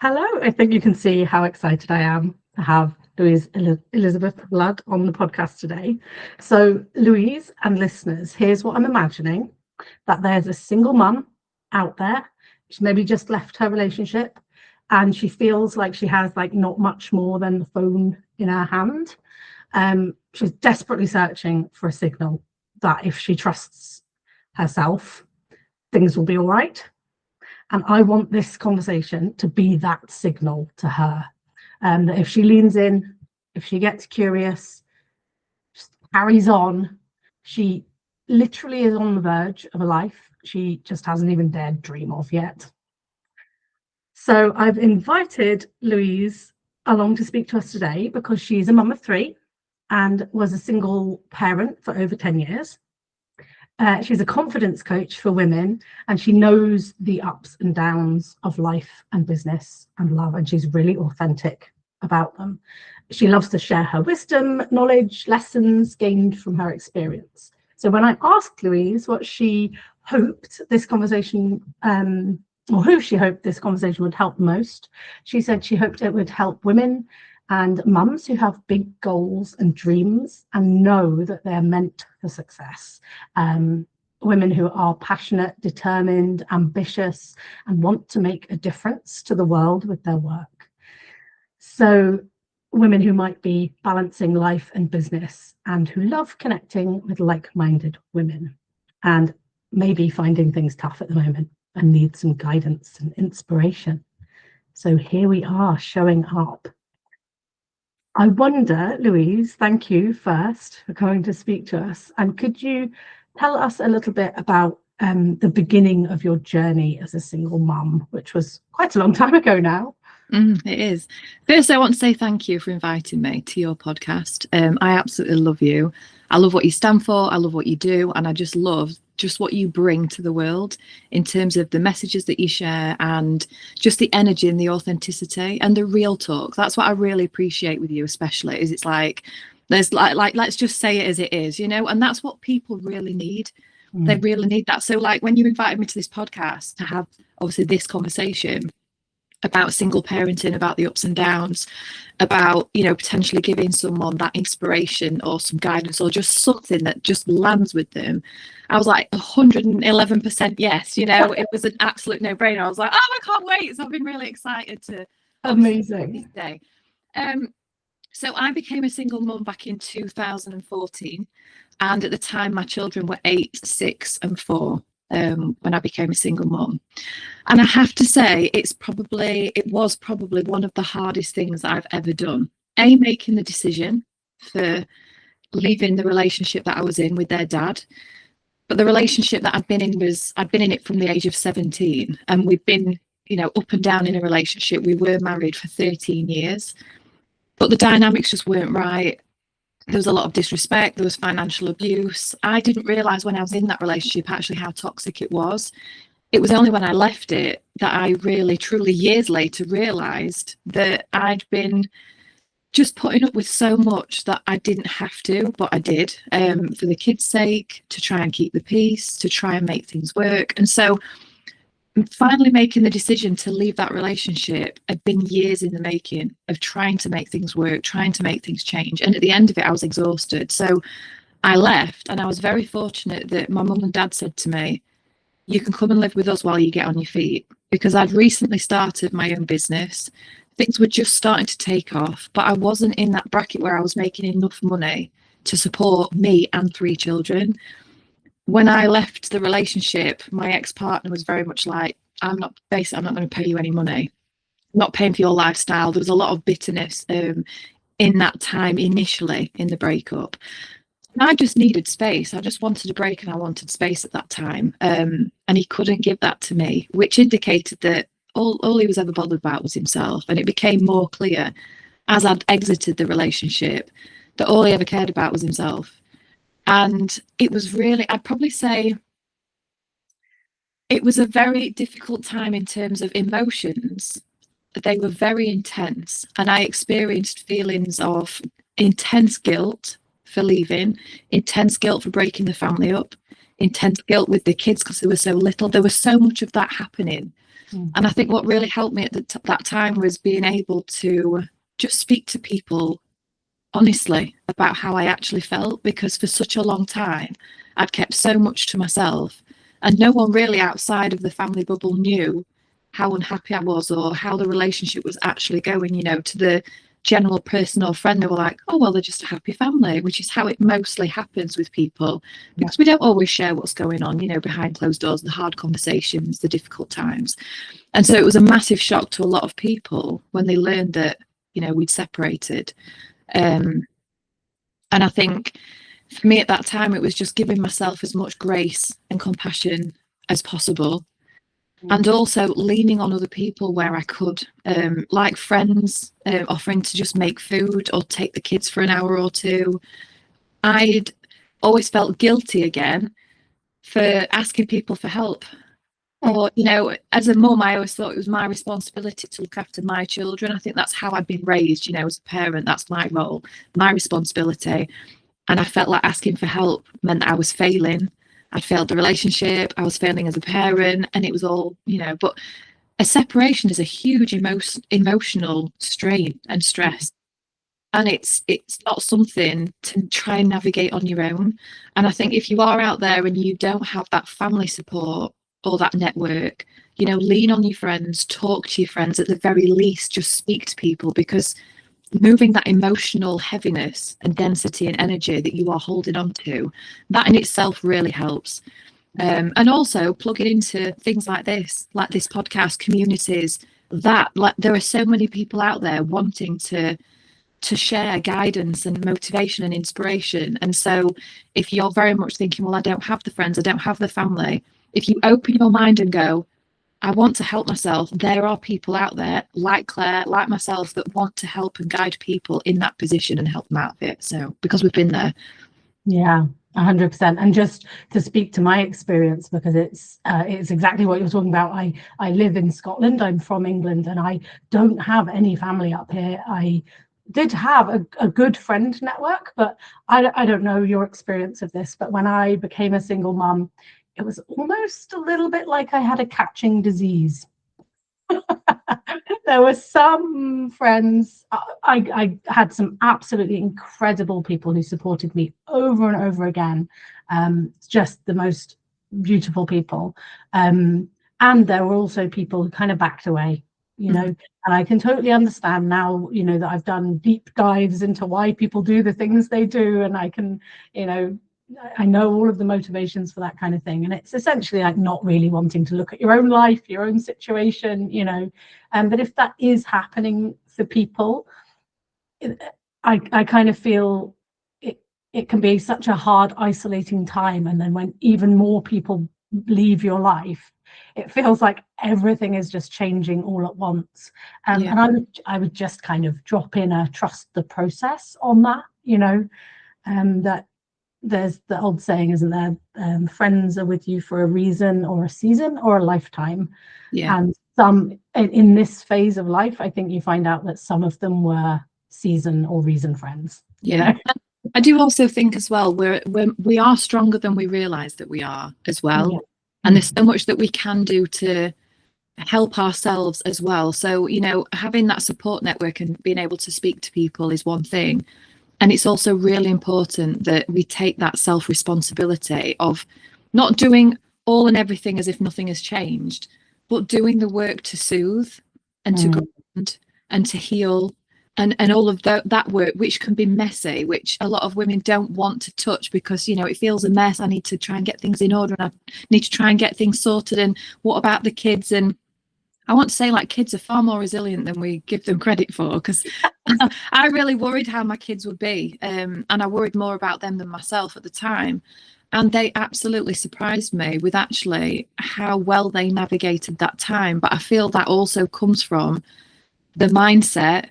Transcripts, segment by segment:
Hello, I think you can see how excited I am to have Louise Elizabeth Blood on the podcast today. So, Louise and listeners, here's what I'm imagining, that there's a single mum out there. She's maybe just left her relationship and she feels like she has like not much more than the phone in her hand. She's desperately searching for a signal that if she trusts herself, things will be all right. And I want this conversation to be that signal to her. That if she leans in, if she gets curious, just carries on, she literally is on the verge of a life she just hasn't even dared dream of yet. So I've invited Louise along to speak to us today because she's a mum of three and was a single parent for over 10 years. She's a confidence coach for women, and she knows the ups and downs of life and business and love, and she's really authentic about them. She loves to share her wisdom, knowledge, lessons gained from her experience. So when I asked Louise what she hoped this conversation, or who she hoped this conversation would help most, she said she hoped it would help women and mums who have big goals and dreams and know that they're meant for success. Women who are passionate, determined, ambitious, and want to make a difference to the world with their work. So women who might be balancing life and business and who love connecting with like-minded women and maybe finding things tough at the moment and need some guidance and inspiration. So here we are showing up. I wonder, Louise, thank you first for coming to speak to us. And could you tell us a little bit about the beginning of your journey as a single mum, which was quite a long time ago now? It is. First, I want to say thank you for inviting me to your podcast. I absolutely love you. I love what you stand for. I love what you do. And I just love what you bring to the world in terms of the messages that you share and just the energy and the authenticity and the real talk. That's what I really appreciate with you, especially, is it's like, there's like let's just say it as it is, and that's what people really need. They really need that. So like when you invited me to this podcast to have obviously this conversation about single parenting, about the ups and downs, about, potentially giving someone that inspiration or some guidance or just something that just lands with them. I was like 111% yes, it was an absolute no-brainer. I was like, oh, I can't wait. So I've been really excited to Amazing this day. So I became a single mum back in 2014. And at the time, my children were 8, 6 and 4. When I became a single mum. And I have to say, it was probably one of the hardest things that I've ever done. Making the decision for leaving the relationship that I was in with their dad. But the relationship that I'd been in it from the age of 17. And we've been, up and down in a relationship. We were married for 13 years. But the dynamics just weren't right. There was a lot of disrespect. There was financial abuse. I didn't realise when I was in that relationship actually how toxic it was. It was only when I left it that I really, truly, years later, realised that I'd been just putting up with so much that I didn't have to, but I did, for the kids' sake, to try and keep the peace, to try and make things work. And so finally making the decision to leave that relationship had been years in the making of trying to make things work, trying to make things change. And at the end of it, I was exhausted. So I left, and I was very fortunate that my mum and dad said to me, you can come and live with us while you get on your feet, because I'd recently started my own business. Things were just starting to take off, but I wasn't in that bracket where I was making enough money to support me and 3 children. When I left the relationship, my ex-partner was very much like, I'm not going to pay you any money. I'm not paying for your lifestyle. There was a lot of bitterness in that time initially in the breakup. And I just needed space. I just wanted a break and I wanted space at that time. And he couldn't give that to me, which indicated that all he was ever bothered about was himself. And it became more clear as I'd exited the relationship that all he ever cared about was himself. And it was really, I'd probably say it was a very difficult time in terms of emotions. They were very intense. And I experienced feelings of intense guilt for leaving, intense guilt for breaking the family up, intense guilt with the kids because they were so little. There was so much of that happening. And I think what really helped me at that time was being able to just speak to people honestly about how I actually felt, because for such a long time I'd kept so much to myself, and no one really outside of the family bubble knew how unhappy I was or how the relationship was actually going. You know, to the general person or friend, they were like, oh well, they're just a happy family, which is how it mostly happens with people, because we don't always share what's going on, you know, behind closed doors, the hard conversations, the difficult times. And so it was a massive shock to a lot of people when they learned that, you know, we'd separated. And I think for me at that time, it was just giving myself as much grace and compassion as possible, and also leaning on other people where I could, like friends offering to just make food or take the kids for an hour or two. I'd always felt guilty again for asking people for help. Or, you know, as a mum, I always thought it was my responsibility to look after my children. I think that's how I've been raised, you know, as a parent. That's my role, my responsibility. And I felt like asking for help meant that I was failing. I'd failed the relationship, I was failing as a parent, and it was all, you know, but a separation is a huge emotional strain and stress. And it's not something to try and navigate on your own. And I think if you are out there and you don't have that family support or that network, you know, lean on your friends, talk to your friends, at the very least, just speak to people, because moving that emotional heaviness and density and energy that you are holding on to, that in itself really helps. And also plug it into things like this podcast, communities, that, like, there are so many people out there wanting to share guidance and motivation and inspiration. And so if you're very much thinking, well, I don't have the friends, I don't have the family, if you open your mind and go, I want to help myself, there are people out there like Claire, like myself, that want to help and guide people in that position and help them out of it. So, because we've been there. Yeah, 100%. And just to speak to my experience, because it's exactly what you're talking about. I live in Scotland, I'm from England, and I don't have any family up here. I did have a good friend network, but I don't know your experience of this, but when I became a single mum, it was almost a little bit like I had a catching disease. There were some friends, I had some absolutely incredible people who supported me over and over again, just the most beautiful people, and there were also people who kind of backed away, you know. And I can totally understand now, you know, that I've done deep dives into why people do the things they do, and I can, you know, I know all of the motivations for that kind of thing. And it's essentially like not really wanting to look at your own life, your own situation, you know. But if that is happening for people, I kind of feel it can be such a hard, isolating time. And then when even more people leave your life, it feels like everything is just changing all at once. And I would just kind of drop in a trust the process on that, you know, that there's the old saying, isn't there? Friends are with you for a reason or a season or a lifetime. Yeah. And some in this phase of life, I think you find out that some of them were season or reason friends. Yeah. You know? I do also think as well, we are stronger than we realize that we are as well. Yeah. And there's so much that we can do to help ourselves as well. So, you know, having that support network and being able to speak to people is one thing. And it's also really important that we take that self-responsibility of not doing all and everything as if nothing has changed, but doing the work to soothe and to ground and to heal, and all of that work, which can be messy, which a lot of women don't want to touch because, you know, it feels a mess. I need to try and get things in order, and I need to try and get things sorted. And what about the kids? And I want to say, like, kids are far more resilient than we give them credit for, because I really worried how my kids would be, and I worried more about them than myself at the time. And they absolutely surprised me with actually how well they navigated that time. But I feel that also comes from the mindset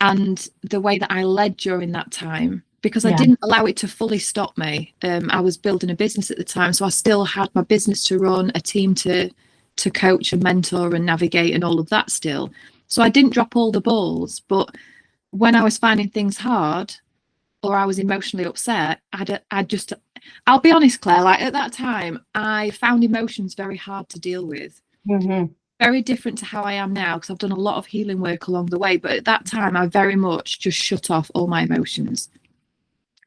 and the way that I led during that time, because I didn't allow it to fully stop me. I was building a business at the time, so I still had my business to run, a team to coach and mentor and navigate and all of that still. So I didn't drop all the balls, but when I was finding things hard or I was emotionally upset, I'd just I'll be honest, Claire, like at that time, I found emotions very hard to deal with. Very different to how I am now, because I've done a lot of healing work along the way. But at that time, I very much just shut off all my emotions.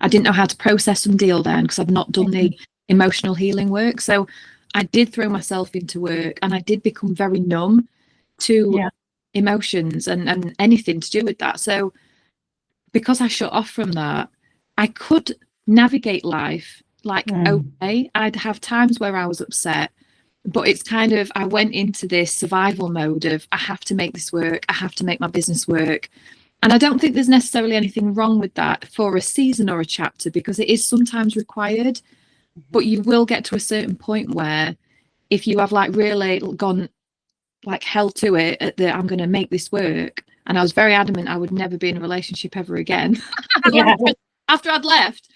I didn't know how to process and deal then, because I've not done the emotional healing work. So I did throw myself into work, and I did become very numb to emotions and anything to do with that. So because I shut off from that, I could navigate life like okay. I'd have times where I was upset, but it's kind of, I went into this survival mode of, I have to make this work, I have to make my business work. And I don't think there's necessarily anything wrong with that for a season or a chapter, because it is sometimes required. But you will get to a certain point where if you have like really gone like hell to it at the, I'm going to make this work. And I was very adamant I would never be in a relationship ever again. After I'd left,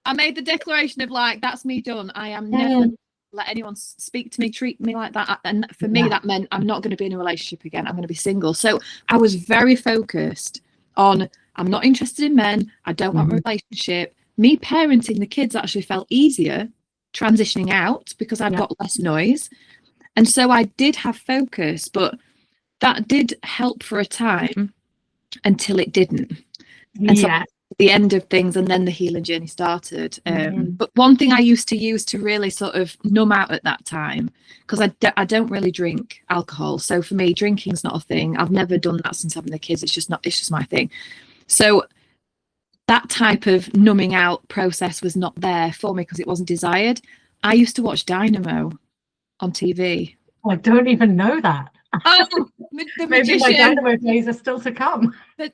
I made the declaration of like, that's me done. I am never let anyone speak to me, treat me like that. And for me, that meant I'm not going to be in a relationship again. I'm going to be single. So I was very focused on, I'm not interested in men. I don't want a relationship. Me parenting the kids actually felt easier transitioning out because I've got less noise. And so I did have focus, but that did help for a time until it didn't. And so the end of things, and then the healing journey started. But one thing I used to use to really sort of numb out at that time, because I don't really drink alcohol. So for me, drinking's not a thing. I've never done that since having the kids. It's just my thing. So that type of numbing out process was not there for me because it wasn't desired. I used to watch Dynamo on TV. I don't even know that. Oh, the Maybe my Dynamo days are still to come. But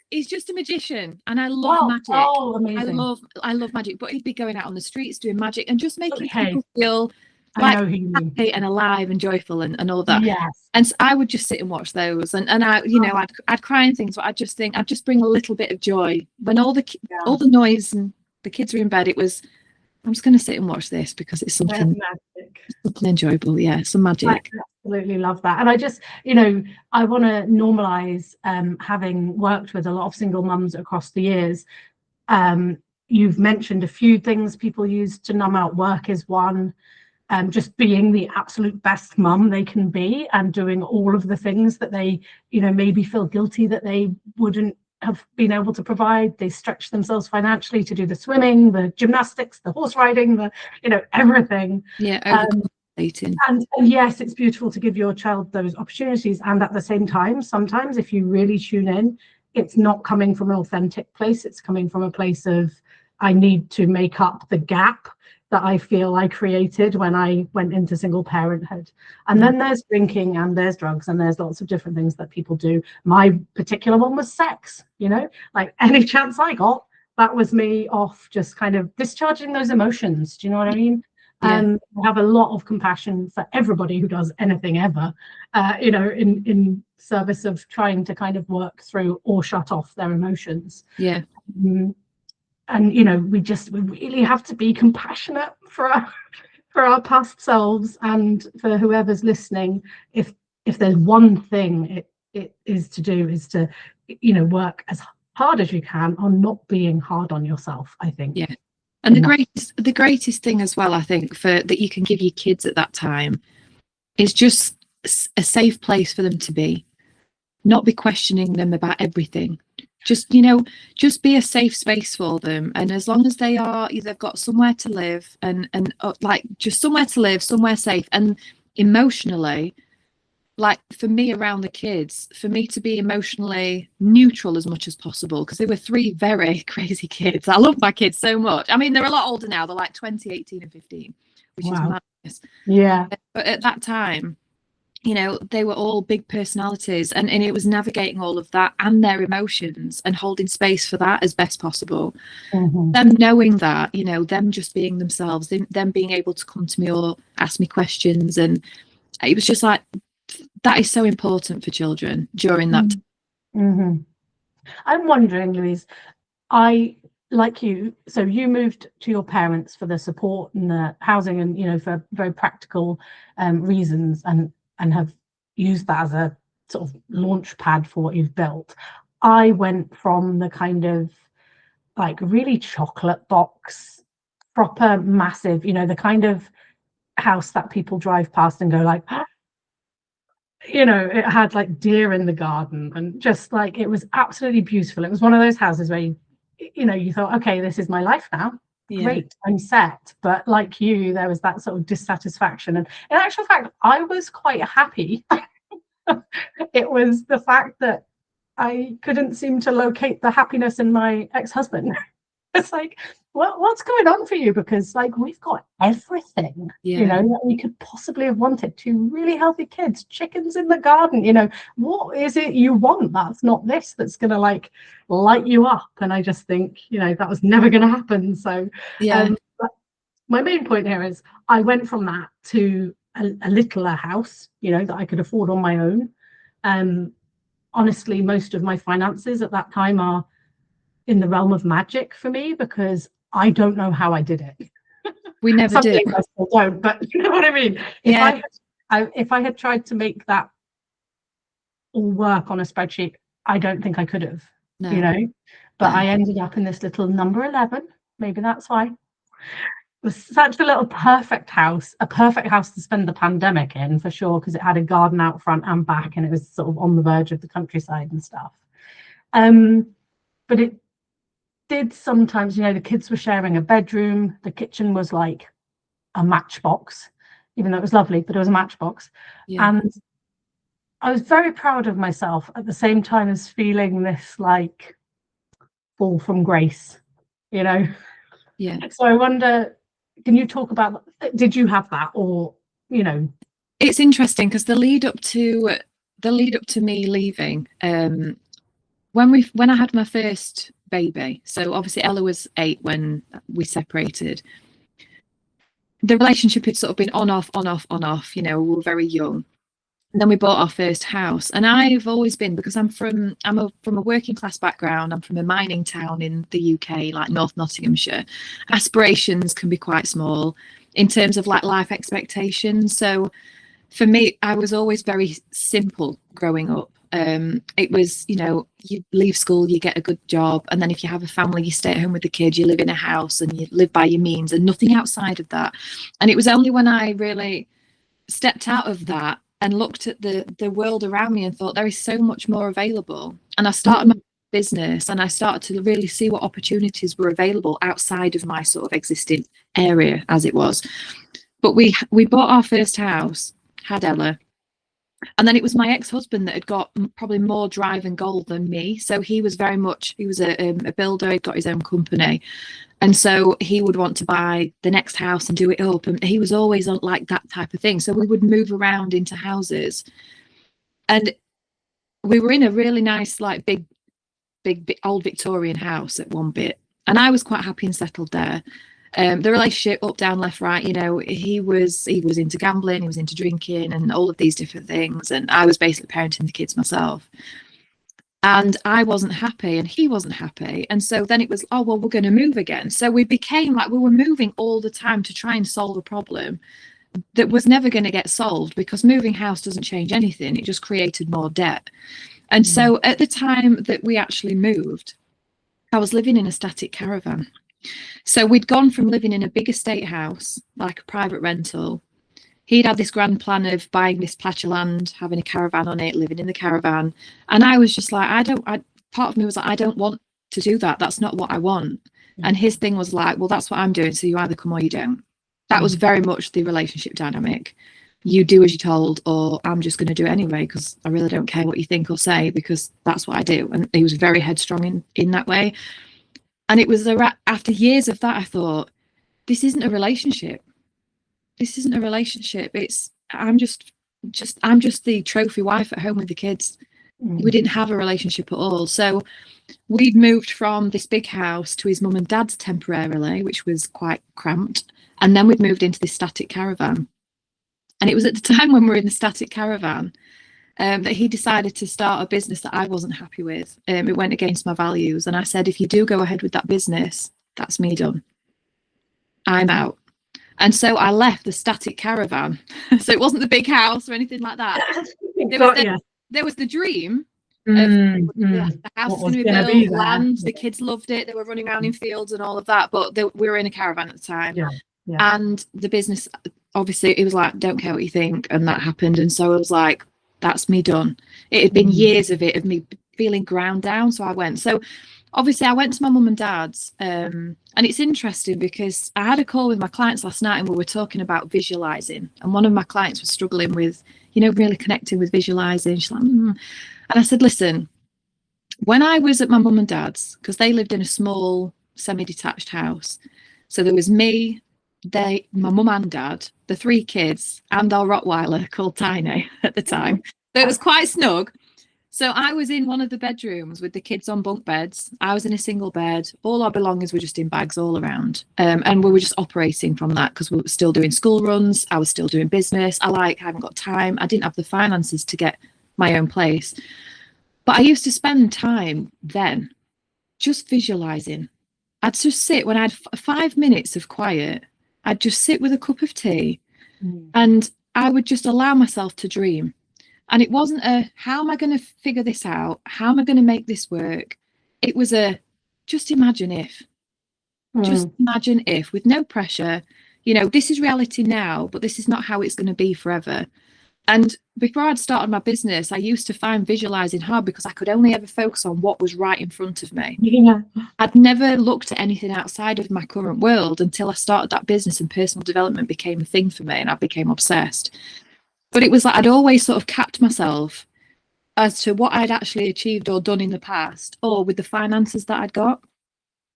he's just a magician, and I love magic. Oh, amazing. I love magic, but he'd be going out on the streets doing magic and just making people feel like happy and alive and joyful and all that. Yes. And so I would just sit and watch those, and I, you know, I'd cry and things, but I'd just think I'd just bring a little bit of joy when all the noise and the kids were in bed. It was, I'm just going to sit and watch this because it's something enjoyable. Yeah, some magic. I absolutely love that. And I just, you know, I want to normalize, having worked with a lot of single mums across the years. You've mentioned a few things people use to numb out. Work is one. Just being the absolute best mum they can be and doing all of the things that they, you know, maybe feel guilty that they wouldn't have been able to provide. They stretch themselves financially to do the swimming, the gymnastics, the horse riding, the, you know, everything. And yes, it's beautiful to give your child those opportunities, and at the same time, sometimes if you really tune in, it's not coming from an authentic place. It's coming from a place of, I need to make up the gap that I feel I created when I went into single parenthood. And then there's drinking and there's drugs and there's lots of different things that people do. My particular one was sex, you know, like any chance I got, that was me off just kind of discharging those emotions. Do you know what I mean? I have a lot of compassion for everybody who does anything ever, you know, in service of trying to kind of work through or shut off their emotions. And you know, we really have to be compassionate for our past selves, and for whoever's listening, if there's one thing it is to do, is to, you know, work as hard as you can on not being hard on yourself, I think. And the greatest thing as well, I think, for that you can give your kids at that time is just a safe place for them to be, not be questioning them about everything. Just, you know, just be a safe space for them. And as long as they've got somewhere to live and like just somewhere to live, somewhere safe, and emotionally, like for me around the kids, for me to be emotionally neutral as much as possible, because they were three very crazy kids. I love my kids so much. I mean, they're a lot older now. They're like 20, 18 and 15, which is madness. Yeah. But at that time, you know, they were all big personalities, and it was navigating all of that and their emotions and holding space for that as best possible. Them knowing that, you know, them just being themselves, them being able to come to me or ask me questions. And it was just like, that is so important for children during that time. I'm wondering, Louise, like you, so you moved to your parents for the support and the housing and, you know, for very practical reasons, and have used that as a sort of launch pad for what you've built. I went from the kind of like really chocolate box proper massive, you know, the kind of house that people drive past and go like, you know, it had like deer in the garden, and just like, it was absolutely beautiful. It was one of those houses where you know, you thought, okay, this is my life now. Great, I'm set. But like you, there was that sort of dissatisfaction. And in actual fact, I was quite happy. It was the fact that I couldn't seem to locate the happiness in my ex-husband. It's like, well, what's going on for you? Because like, we've got everything, you know, that we could possibly have wanted. 2 really healthy kids, chickens in the garden, you know, what is it you want that's not this, that's gonna like light you up? And I just think, you know, that was never gonna happen. So my main point here is I went from that to a littler house, you know, that I could afford on my own. Honestly, most of my finances at that time are in the realm of magic for me, because I don't know how I did it. We never did. I still don't, but you know what I mean? If I had tried to make that all work on a spreadsheet, I don't think I could have, you know, but I ended up in this little number 11. Maybe that's why. It was such a little perfect house to spend the pandemic in, for sure, because it had a garden out front and back, and it was sort of on the verge of the countryside and stuff. But it did sometimes, you know, the kids were sharing a bedroom. The kitchen was like a matchbox, even though it was lovely, but it was a matchbox. And I was very proud of myself at the same time as feeling this like fall from grace, you know. So I wonder, can you talk about, did you have that? Or, you know, it's interesting because the lead up to me leaving, when I had my first baby, so obviously Ella was 8 when we separated. The relationship had sort of been on off, you know, we were very young. And then we bought our first house, and I've always been, because I'm from a working class background, I'm from a mining town in the UK, like North Nottinghamshire. Aspirations can be quite small in terms of like life expectations. So for me, I was always very simple growing up. It was, you know, you leave school, you get a good job, and then if you have a family, you stay at home with the kids, you live in a house, and you live by your means, and nothing outside of that. And it was only when I really stepped out of that and looked at the world around me and thought, there is so much more available. And I started my business, and I started to really see what opportunities were available outside of my sort of existing area, as it was. But we bought our first house, had Ella. And then it was my ex-husband that had got probably more drive and goal than me. So he was very much, he was a builder, he'd got his own company. And so he would want to buy the next house and do it up. And he was always on like that type of thing. So we would move around into houses. And we were in a really nice, like big old Victorian house at one bit. And I was quite happy and settled there. The relationship, up, down, left, right, you know, he was into gambling, he was into drinking and all of these different things. And I was basically parenting the kids myself. And I wasn't happy and he wasn't happy. And so then it was, oh, well, we're going to move again. So we became like, we were moving all the time to try and solve a problem that was never going to get solved, because moving house doesn't change anything. It just created more debt. And so at the time that we actually moved, I was living in a static caravan. So we'd gone from living in a big estate house, like a private rental. He'd had this grand plan of buying this patch of land, having a caravan on it, living in the caravan. And I was just like, part of me was like, I don't want to do that. That's not what I want. And his thing was like, well, that's what I'm doing. So you either come or you don't. That was very much the relationship dynamic. You do as you're told, or I'm just going to do it anyway, because I really don't care what you think or say, because that's what I do. And he was very headstrong in that way. And it was after years of that, I thought, this isn't a relationship. This isn't a relationship. I'm just the trophy wife at home with the kids. We didn't have a relationship at all. So we'd moved from this big house to his mum and dad's temporarily, which was quite cramped. And then we'd moved into this static caravan. And it was at the time when we were in the static caravan that he decided to start a business that I wasn't happy with. It went against my values. And I said, if you do go ahead with that business, that's me done. I'm out. And so I left the static caravan. So it wasn't the big house or anything like that. There was the dream, of Mm. the house What was was going to be going to be built, there? land. The kids loved it. They were running around in fields and all of that. But we were in a caravan at the time. Yeah. And the business, obviously, it was like, don't care what you think. And that happened. And so I was like, that's me done. It had been years of me feeling ground down. So I went. So obviously I went to my mum and dad's. And it's interesting because I had a call with my clients last night and we were talking about visualizing. And one of my clients was struggling with, really connecting with visualizing. She's like, And I said, listen, when I was at my mum and dad's, because they lived in a small semi-detached house. So there was me, my mum and dad, the 3 kids, and our Rottweiler called Tiny at the time. So it was quite snug. So I was in one of the bedrooms with the kids on bunk beds. I was in a single bed. All our belongings were just in bags all around. And we were just operating from that because we were still doing school runs. I was still doing business. I haven't got time. I didn't have the finances to get my own place. But I used to spend time then just visualizing. I'd just sit when I had 5 minutes of quiet. I'd just sit with a cup of tea and I would just allow myself to dream. And it wasn't how am I going to figure this out? How am I going to make this work? It was just imagine if. Just imagine if, with no pressure. This is reality now, but this is not how it's going to be forever. And before I'd started my business, I used to find visualizing hard because I could only ever focus on what was right in front of me. Yeah. I'd never looked at anything outside of my current world until I started that business and personal development became a thing for me and I became obsessed. But it was like I'd always sort of capped myself as to what I'd actually achieved or done in the past or with the finances that I'd got.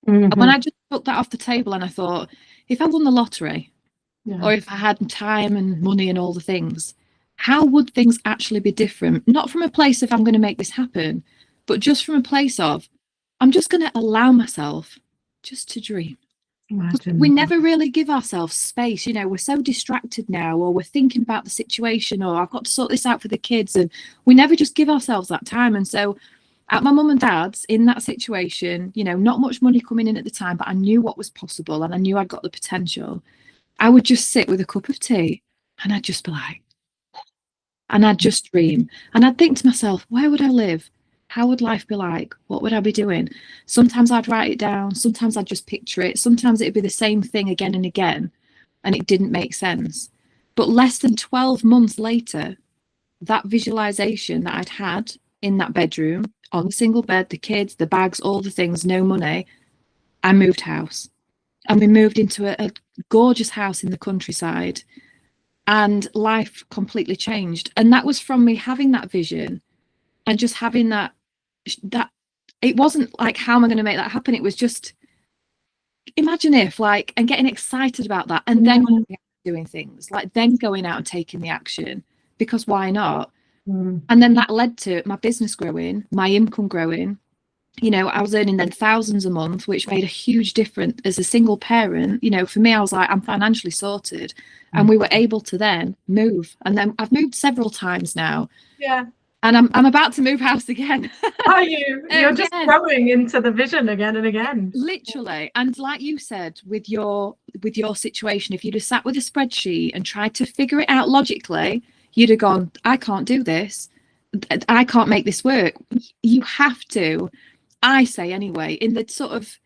And when I just took that off the table and I thought, if I won the lottery or if I had time and money and all the things, how would things actually be different? Not from a place of I'm going to make this happen, but just from a place of I'm just going to allow myself just to dream. We never really give ourselves space. We're so distracted now, or we're thinking about the situation, or I've got to sort this out for the kids. And we never just give ourselves that time. And so at my mum and dad's in that situation, not much money coming in at the time, but I knew what was possible and I knew I'd got the potential. I would just sit with a cup of tea and I'd just be like, and I'd just dream. And I'd think to myself, where would I live? How would life be like? What would I be doing? Sometimes I'd write it down. Sometimes I'd just picture it. Sometimes it'd be the same thing again and again. And it didn't make sense. But less than 12 months later, that visualization that I'd had in that bedroom, on the single bed, the kids, the bags, all the things, no money, I moved house. And we moved into a gorgeous house in the countryside. And life completely changed. And that was from me having that vision and just having that it wasn't like, how am I going to make that happen? It was just imagine if, and getting excited about that and then doing things, then going out and taking the action, because why not? And then that led to my business growing, my income growing. I was earning then thousands a month, which made a huge difference as a single parent. For me, I was like, I'm financially sorted. And we were able to then move. And then I've moved several times now. Yeah. And I'm about to move house again. Are you? You're just growing into the vision again and again. Literally. And like you said, with your situation, if you'd have sat with a spreadsheet and tried to figure it out logically, you'd have gone, I can't do this. I can't make this work. You have to, I say anyway, in the sort of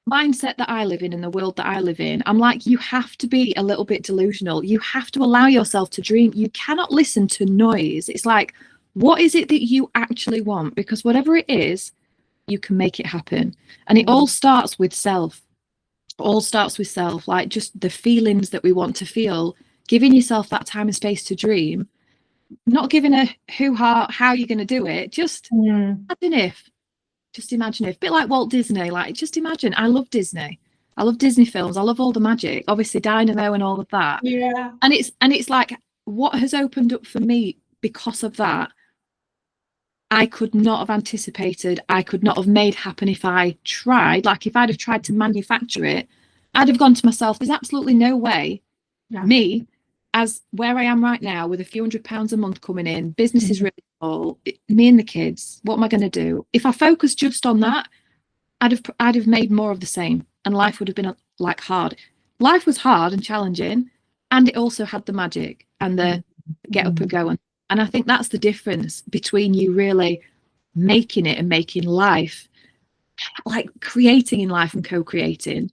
mindset that I live in the world that I live in, I'm like, you have to be a little bit delusional. You have to allow yourself to dream. You cannot listen to noise. It's like, what is it that you actually want? Because whatever it is, you can make it happen. And it all starts with self. All starts with self, like just the feelings that we want to feel, giving yourself that time and space to dream, not giving a hoo-ha how you're going to do it. Just imagine if. Just imagine if. A bit like Walt Disney, just imagine. I love Disney. I love Disney films. I love all the magic, obviously Dynamo and all of that. Yeah. And it's like what has opened up for me because of that. I could not have anticipated, I could not have made happen if I tried. Like if I'd have tried to manufacture it, I'd have gone to myself, there's absolutely no way me, as where I am right now with a few £100s a month coming in, business is really small, me and the kids, what am I going to do? If I focused just on that, I'd have made more of the same and life would have been hard. Life was hard and challenging and it also had the magic and the get up and go. And I think that's the difference between you really making it and making life, like creating in life and co-creating,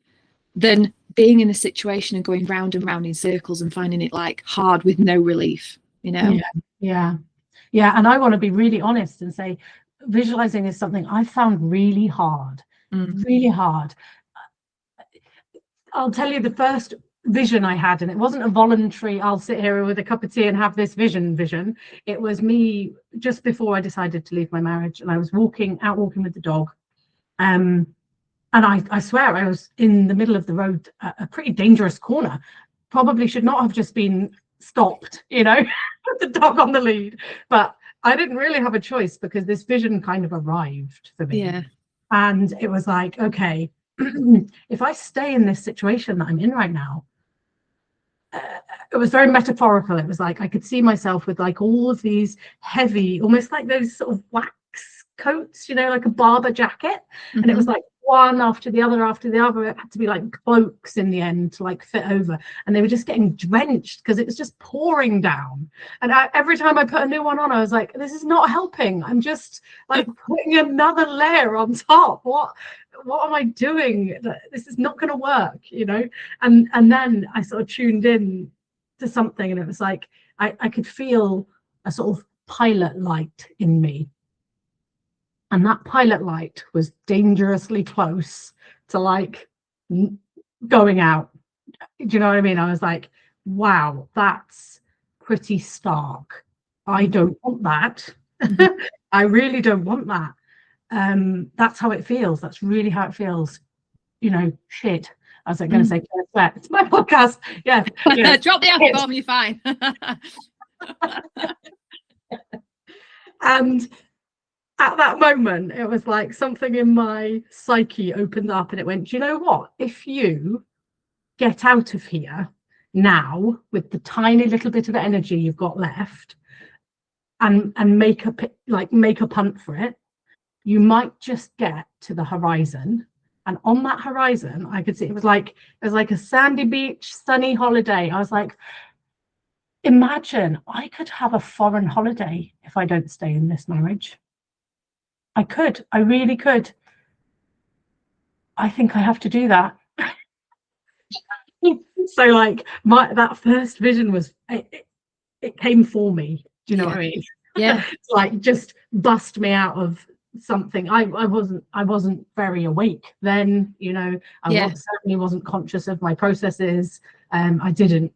than being in a situation and going round and round in circles and finding it like hard with no relief, you know? Yeah. And I want to be really honest and say visualizing is something I found really hard. Really hard. I'll tell you the first vision I had, and it wasn't a voluntary, I'll sit here with a cup of tea and have this vision. It was me just before I decided to leave my marriage, and I was out walking with the dog. And I swear I was in the middle of the road, a pretty dangerous corner. Probably should not have just been stopped, you know, with the dog on the lead. But I didn't really have a choice because this vision kind of arrived for me. Yeah. And it was like, okay, if I stay in this situation that I'm in right now, it was very metaphorical. It was like I could see myself with like all of these heavy, almost like those sort of wax coats, you know, like a barber jacket. And it was like one after the other after the other. It had to be like cloaks in the end to like fit over, and they were just getting drenched because it was just pouring down. And every time I put a new one on, I was like, this is not helping. I'm just like putting another layer on top. What am I doing? This is not going to work, you know? And then I sort of tuned in to something, and it was like I could feel a sort of pilot light in me. And that pilot light was dangerously close to like going out. Do you know what I mean? I was like, wow, that's pretty stark. I don't want that. I really don't want that. That's how it feels. That's really how it feels. You know, shit. I was like going to say, it's my podcast. Yeah. Drop the F-bomb, you're fine. And at that moment, it was like something in my psyche opened up, and it went, do you know what? If you get out of here now with the tiny little bit of energy you've got left and make a punt for it, you might just get to the horizon. And on that horizon, I could see it was like a sandy beach, sunny holiday. I was like, imagine I could have a foreign holiday if I don't stay in this marriage. I could. I really could. I think I have to do that. So like that first vision was it came for me. Do you know what I mean? Yeah. Like just bust me out of something. I wasn't very awake then, you know. Certainly wasn't conscious of my processes. I didn't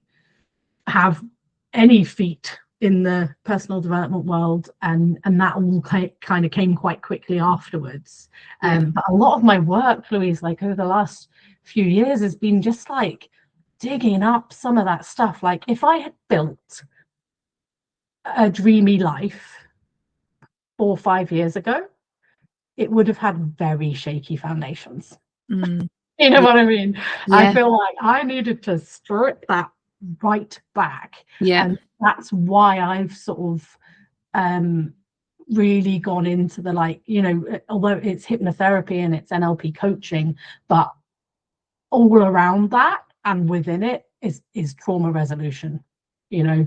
have any feet in the personal development world, and that all kind of came quite quickly afterwards. But a lot of my work, Louise, like over the last few years, has been just like digging up some of that stuff. Like if I had built a dreamy life 4 or 5 years ago, it would have had very shaky foundations. You know what I mean? Yeah. I feel like I needed to strip that right back. And that's why I've sort of really gone into the, like, you know, although it's hypnotherapy and it's NLP coaching, but all around that and within it is trauma resolution, you know.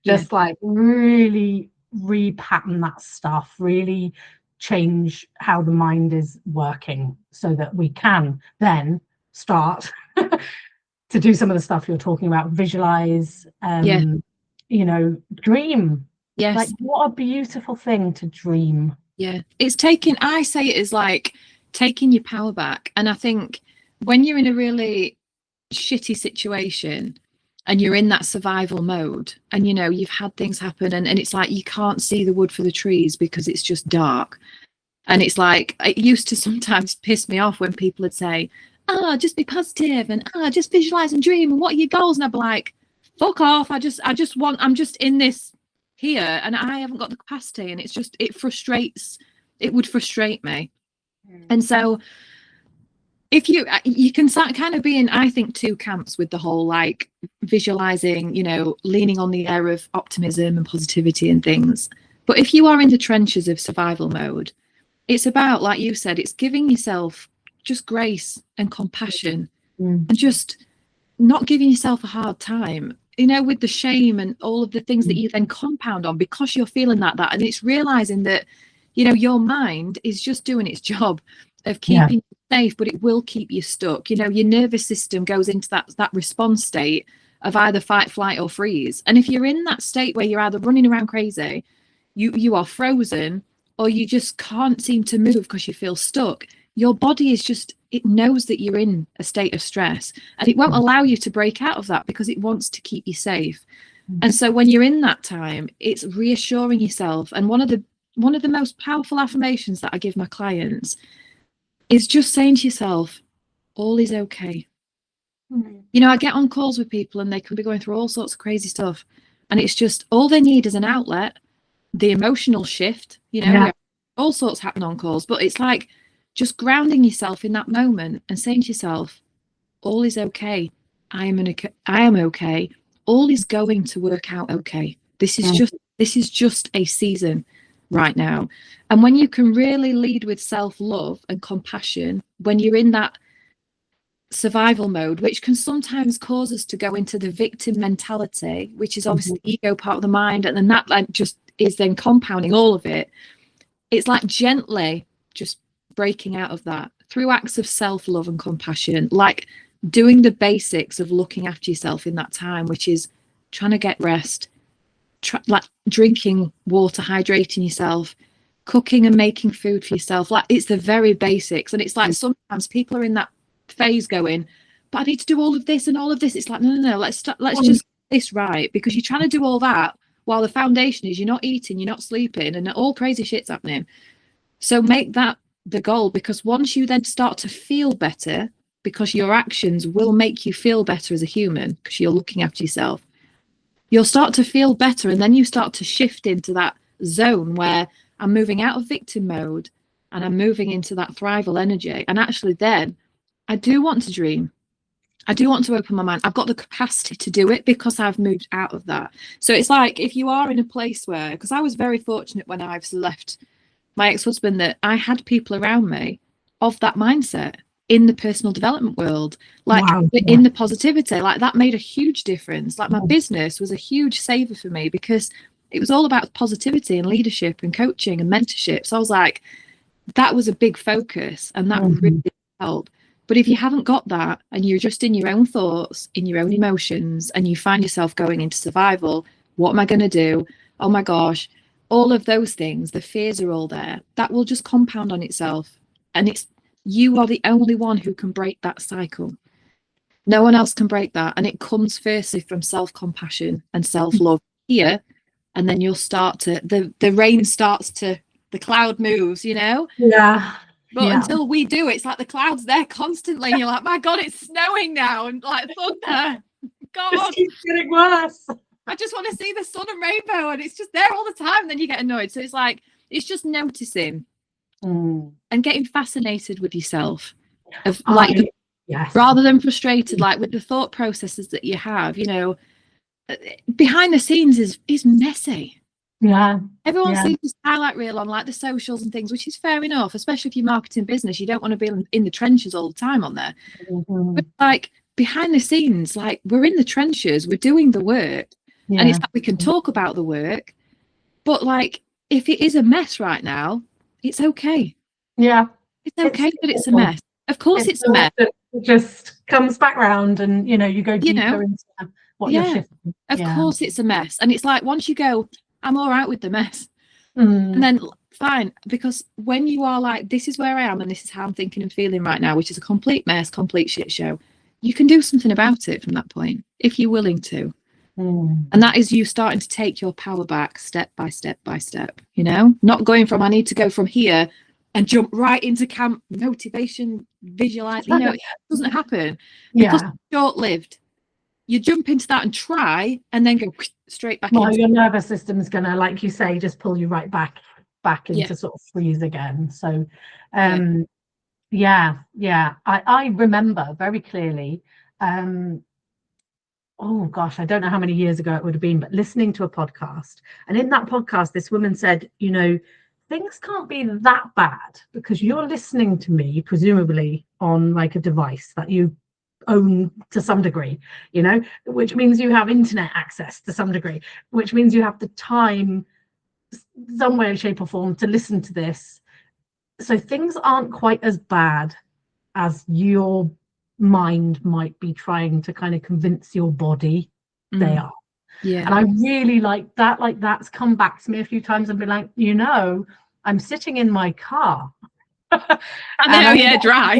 Just like really repattern that stuff, really change how the mind is working so that we can then start to do some of the stuff you're talking about, visualize, you know, dream. Yes. Like what a beautiful thing to dream. Yeah. I say it is like taking your power back. And I think when you're in a really shitty situation and you're in that survival mode and, you know, you've had things happen and it's like you can't see the wood for the trees because it's just dark. And it's like, it used to sometimes piss me off when people would say, just be positive and just visualize and dream and what are your goals? And I'd be like, fuck off. I'm just in this here and I haven't got the capacity, and it would frustrate me. And so if you can start kind of being, I think, two camps with the whole like visualizing, you know, leaning on the air of optimism and positivity and things. But if you are in the trenches of survival mode, it's about, like you said, it's giving yourself just grace and compassion and just not giving yourself a hard time, you know, with the shame and all of the things that you then compound on because you're feeling that. And it's realizing that you know, your mind is just doing its job of keeping you safe, but it will keep you stuck. You know, your nervous system goes into that response state of either fight, flight, or freeze. And if you're in that state where you're either running around crazy, you are frozen, or you just can't seem to move because you feel stuck, your body is just, it knows that you're in a state of stress, and it won't allow you to break out of that because it wants to keep you safe. And so when you're in that time, it's reassuring yourself. And one of the most powerful affirmations that I give my clients is just saying to yourself, all is okay. You know, I get on calls with people and they can be going through all sorts of crazy stuff, and it's just all they need is an outlet, the emotional shift. You know, all sorts happen on calls, but it's like just grounding yourself in that moment and saying to yourself, all is okay. I am okay. All is going to work out okay. This is just a season right now. And when you can really lead with self-love and compassion, when you're in that survival mode, which can sometimes cause us to go into the victim mentality, which is obviously the ego part of the mind, and then that like just is then compounding all of it. It's like gently just breaking out of that through acts of self-love and compassion, like doing the basics of looking after yourself in that time, which is trying to get rest, like drinking water, hydrating yourself, cooking and making food for yourself. Like it's the very basics. And it's like sometimes people are in that phase going, but I need to do all of this and all of this. It's like, no, let's just get this right, because you're trying to do all that while the foundation is you're not eating, you're not sleeping, and all crazy shit's happening. So make that the goal, because once you then start to feel better, because your actions will make you feel better as a human because you're looking after yourself, you'll start to feel better, and then you start to shift into that zone where I'm moving out of victim mode and I'm moving into that thrival energy. And actually then I do want to dream. I do want to open my mind. I've got the capacity to do it because I've moved out of that. So it's like if you are in a place where, because I was very fortunate when I've left my ex-husband, that I had people around me of that mindset in the personal development world, like in the positivity, like that made a huge difference. Like my business was a huge saver for me because it was all about positivity and leadership and coaching and mentorship. So I was like, that was a big focus, and that really helped. But if you haven't got that and you're just in your own thoughts, in your own emotions, and you find yourself going into survival, what am I going to do? Oh my gosh, all of those things, the fears are all there. That will just compound on itself. And you are the only one who can break that cycle. No one else can break that. And it comes firstly from self-compassion and self-love here. And then you'll start to, the rain starts to, the cloud moves, you know? Yeah. But until we do, it's like the clouds there constantly. You're like, my God, it's snowing now. And like thunder. God. It keeps getting worse. I just want to see the sun and rainbow. And it's just there all the time. And then you get annoyed. So it's like, it's just noticing and getting fascinated with yourself. Of like, rather than frustrated, like with the thought processes that you have, you know, behind the scenes is messy. Yeah. Everyone sees this highlight reel on like the socials and things, which is fair enough, especially if you're marketing business. You don't want to be in the trenches all the time on there. But like behind the scenes, like we're in the trenches, we're doing the work, and it's like we can talk about the work, but like if it is a mess right now, it's okay. Yeah. It's okay that it's a mess. Of course it's a mess. It just comes back round and, you know, you go deeper into what you're shifting. Of course it's a mess. And it's like once you go, I'm all right with the mess. And then fine, because when you are like, this is where I am and this is how I'm thinking and feeling right now, which is a complete mess, complete shit show, you can do something about it from that point if you're willing to. And that is you starting to take your power back step by step by step, you know, not going from I need to go from here and jump right into camp motivation, visualize, you know, it doesn't happen because it's short-lived. You jump into that and try and then go straight back into your nervous system is going to, like you say, just pull you right back into sort of freeze again. So I remember very clearly, oh gosh, I don't know how many years ago it would have been, but listening to a podcast, and in that podcast this woman said, you know, things can't be that bad because you're listening to me presumably on like a device that you own to some degree, you know, which means you have internet access to some degree, which means you have the time some way, shape or form to listen to this. So things aren't quite as bad as your mind might be trying to kind of convince your body they are. Yeah. And I really like that. Like, that's come back to me a few times and been like, you know, I'm sitting in my car. I know, yeah, dry.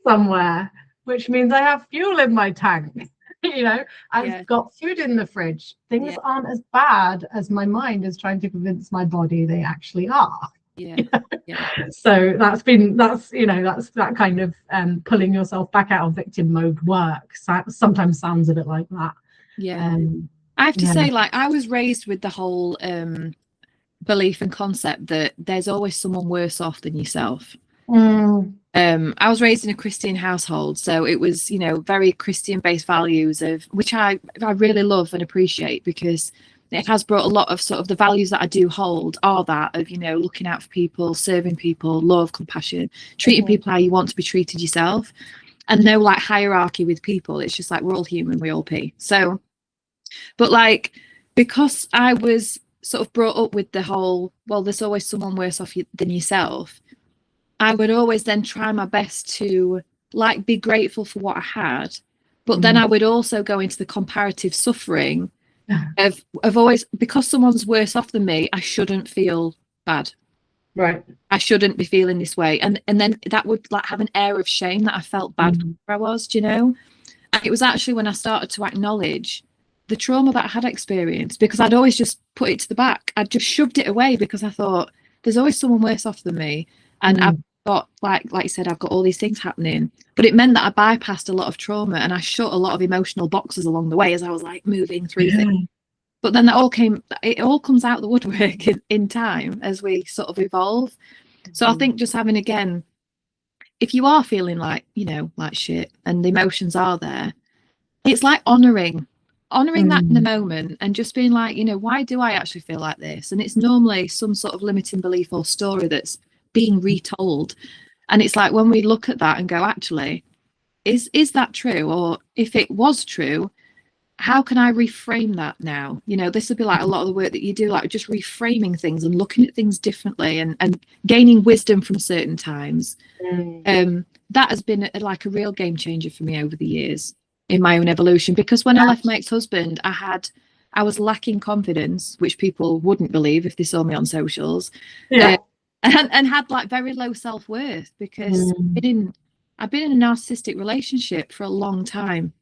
Somewhere, which means I have fuel in my tank. You know, I've got food in the fridge. Things aren't as bad as my mind is trying to convince my body they actually are. Yeah. So that's that kind of pulling yourself back out of victim mode works. That sometimes sounds a bit like that. I have to say, like, I was raised with the whole belief and concept that there's always someone worse off than yourself. I was raised in a Christian household, so it was, you know, very Christian based values, of which I really love and appreciate, because it has brought a lot of sort of the values that I do hold are that of, you know, looking out for people, serving people, love, compassion, treating people how you want to be treated yourself, and no like hierarchy with people. It's just like, we're all human, we all pee. So, but like, because I was sort of brought up with the whole, well, there's always someone worse off than yourself, I would always then try my best to like be grateful for what I had, but then I would also go into the comparative suffering of always, because someone's worse off than me, I shouldn't feel bad. Right. I shouldn't be feeling this way. And then that would like have an air of shame that I felt bad for where I was, do you know? And it was actually when I started to acknowledge the trauma that I had experienced, because I'd always just put it to the back. I'd just shoved it away because I thought there's always someone worse off than me. And I've got, like you said, I've got all these things happening, but it meant that I bypassed a lot of trauma and I shut a lot of emotional boxes along the way as I was like moving through things. But then it all comes out the woodwork in time as we sort of evolve. So I think just having, again, if you are feeling like, you know, like shit and the emotions are there, it's like honoring that in the moment and just being like, you know, why do I actually feel like this? And it's normally some sort of limiting belief or story that's being retold. And it's like, when we look at that and go, actually, is that true? Or if it was true, how can I reframe that now? You know, this would be like a lot of the work that you do, like just reframing things and looking at things differently and gaining wisdom from certain times. That has been like a real game changer for me over the years in my own evolution, because when I left my ex-husband, I was lacking confidence, which people wouldn't believe if they saw me on socials. And had like very low self-worth, because I've been in a narcissistic relationship for a long time.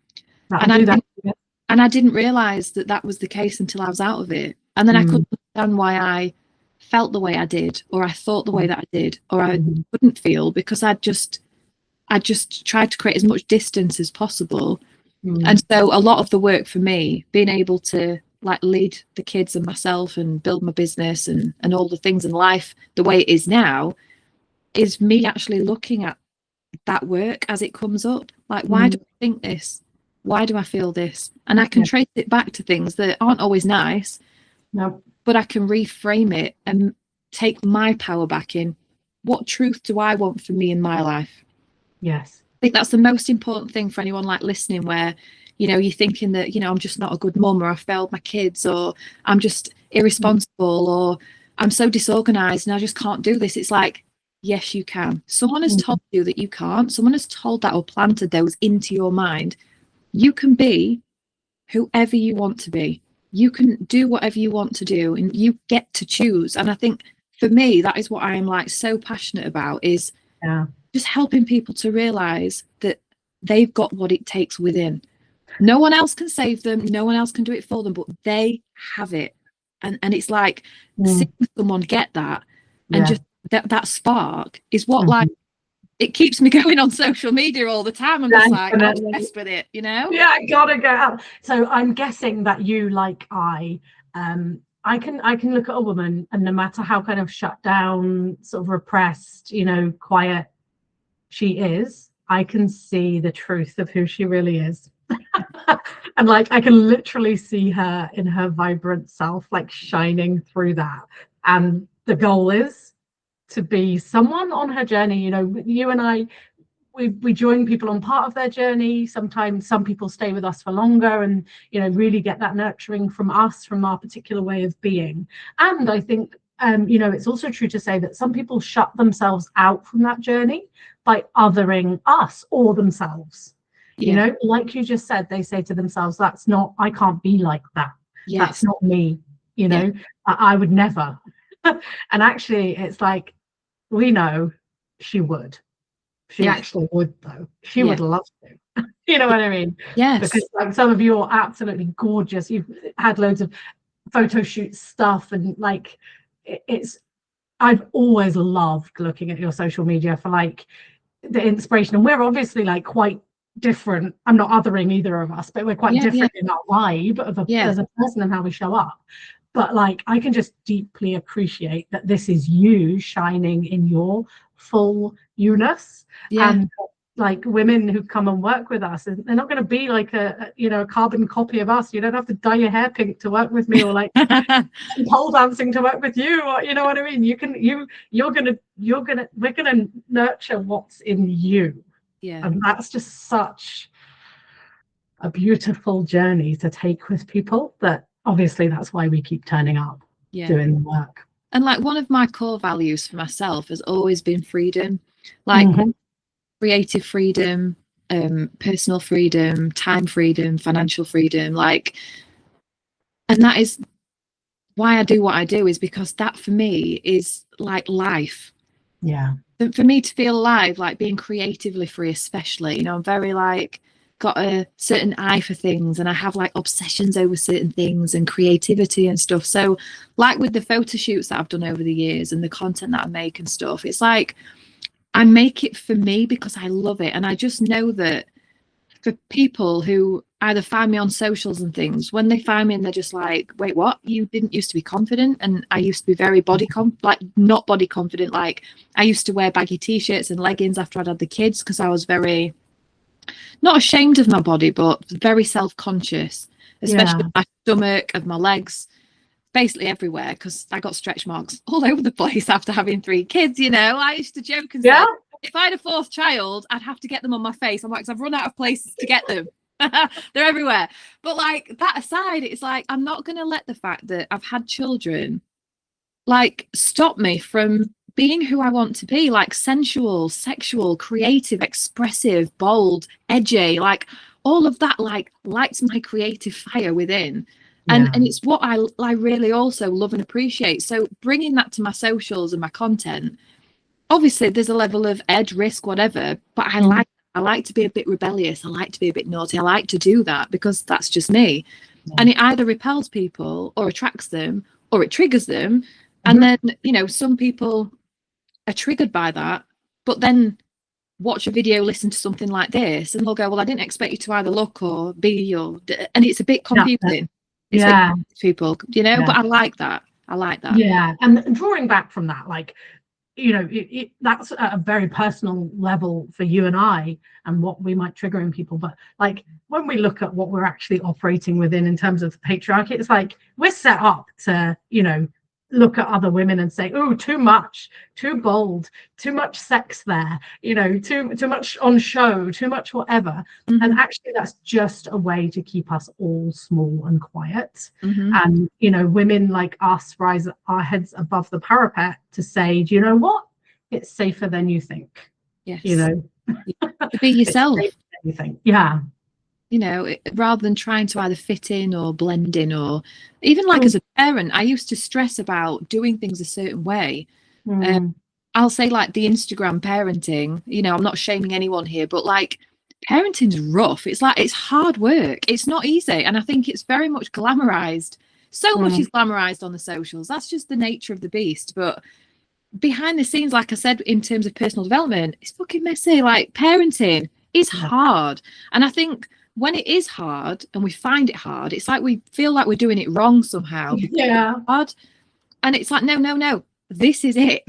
And I didn't realize that was the case until I was out of it. And then I couldn't understand why I felt the way I did, or I thought the way that I did, or I couldn't feel, because I just tried to create as much distance as possible. And so a lot of the work for me, being able to like lead the kids and myself and build my business and all the things in life the way it is now, is me actually looking at that work as it comes up. Like, why do I think this? Why do I feel this? And I can trace it back to things that aren't always nice, but I can reframe it and take my power back in. What truth do I want for me in my life? Yes. I think that's the most important thing for anyone like listening, where, you know, you're thinking that, you know, I'm just not a good mum, or I failed my kids, or I'm just irresponsible, or I'm so disorganized and I just can't do this. It's like, yes, you can. Someone has told you that you can't. Someone has told that or planted those into your mind. You can be whoever you want to be. You can do whatever you want to do, and you get to choose. And I think for me, that is what I am like so passionate about, is just helping people to realize that they've got what it takes within. No one else can save them. No one else can do it for them, but they have it. And it's like seeing someone get that, and just that spark is what like, it keeps me going on social media all the time. I'm just like, I'm obsessed with it, you know? Yeah, I gotta get out. So I'm guessing that you, like I can look at a woman, and no matter how kind of shut down, sort of repressed, you know, quiet she is, I can see the truth of who she really is. And like, I can literally see her in her vibrant self, like shining through that. And the goal is to be someone on her journey. You know, you and I, we join people on part of their journey. Sometimes some people stay with us for longer and, you know, really get that nurturing from us, from our particular way of being. And I think you know, it's also true to say that some people shut themselves out from that journey by othering us or themselves. You know, like you just said, they say to themselves, that's not, I can't be like that. That's not me. You know, I would never. And actually, it's like, we know she would. She actually would, though. She would love to. You know what I mean? Yes. Because like some of you are absolutely gorgeous. You've had loads of photo shoot stuff, and like it's, I've always loved looking at your social media for like the inspiration. And we're obviously like quite different. I'm not othering either of us, but we're quite different in our vibe of as a person and how we show up. But like I can just deeply appreciate that this is you shining in your full you-ness. And like women who come and work with us, and they're not going to be like a you know, a carbon copy of us. You don't have to dye your hair pink to work with me, or like pole dancing to work with you, or you know what I mean. You can we're gonna nurture what's in you. And that's just such a beautiful journey to take with people, that obviously that's why we keep turning up doing the work. And like one of my core values for myself has always been freedom, like creative freedom, personal freedom, time freedom, financial freedom, like, and that is why I do what I do, is because that for me is like life. For me to feel alive, like being creatively free, especially, you know, I'm very like got a certain eye for things, and I have like obsessions over certain things and creativity and stuff. So like with the photo shoots that I've done over the years and the content that I make and stuff, it's like I make it for me because I love it. And I just know that for people who either find me on socials and things, when they find me and they're just like, wait, what? You didn't used to be confident? And I used to be very not body confident. Like I used to wear baggy t-shirts and leggings after I'd had the kids, because I was very, not ashamed of my body, but very self-conscious, especially my stomach, of my legs, basically everywhere, because I got stretch marks all over the place after having 3 kids. You know, I used to joke and say, if I had a 4th child, I'd have to get them on my face. I'm like, 'cause I've run out of places to get them. They're everywhere. But like that aside, it's like I'm not going to let the fact that I've had children like stop me from being who I want to be, like sensual, sexual, creative, expressive, bold, edgy, like all of that, like lights my creative fire within. And it's what I really also love and appreciate. So bringing that to my socials and my content, obviously there's a level of edge, risk, whatever, but I like to be a bit rebellious. I like to be a bit naughty. I like to do that because that's just me. And it either repels people or attracts them or it triggers them. And then, you know, some people are triggered by that, but then watch a video, listen to something like this, and they'll go, well, I didn't expect you to either look or be, or, and it's a bit confusing. It's like people, you know, but I like that. I like that. Yeah. And drawing back from that, like, you know, that's at a very personal level for you and I, and what we might trigger in people. But like when we look at what we're actually operating within in terms of the patriarchy, it's like we're set up to, you know, look at other women and say, oh, too much, too bold, too much sex there, you know, too much on show, too much whatever. And actually that's just a way to keep us all small and quiet. And, you know, women like us rise our heads above the parapet to say, do you know what? It's safer than you think. You know, to be yourself. You think, you know, rather than trying to either fit in or blend in, or even like as a parent, I used to stress about doing things a certain way. I'll say like the Instagram parenting, you know, I'm not shaming anyone here, but like parenting's rough. It's like, it's hard work. It's not easy. And I think it's very much glamorized. So much is glamorized on the socials. That's just the nature of the beast. But behind the scenes, like I said, in terms of personal development, it's fucking messy. Like parenting is hard. And I think when it is hard and we find it hard, it's like we feel like we're doing it wrong somehow. Hard. And it's like, no, this is it.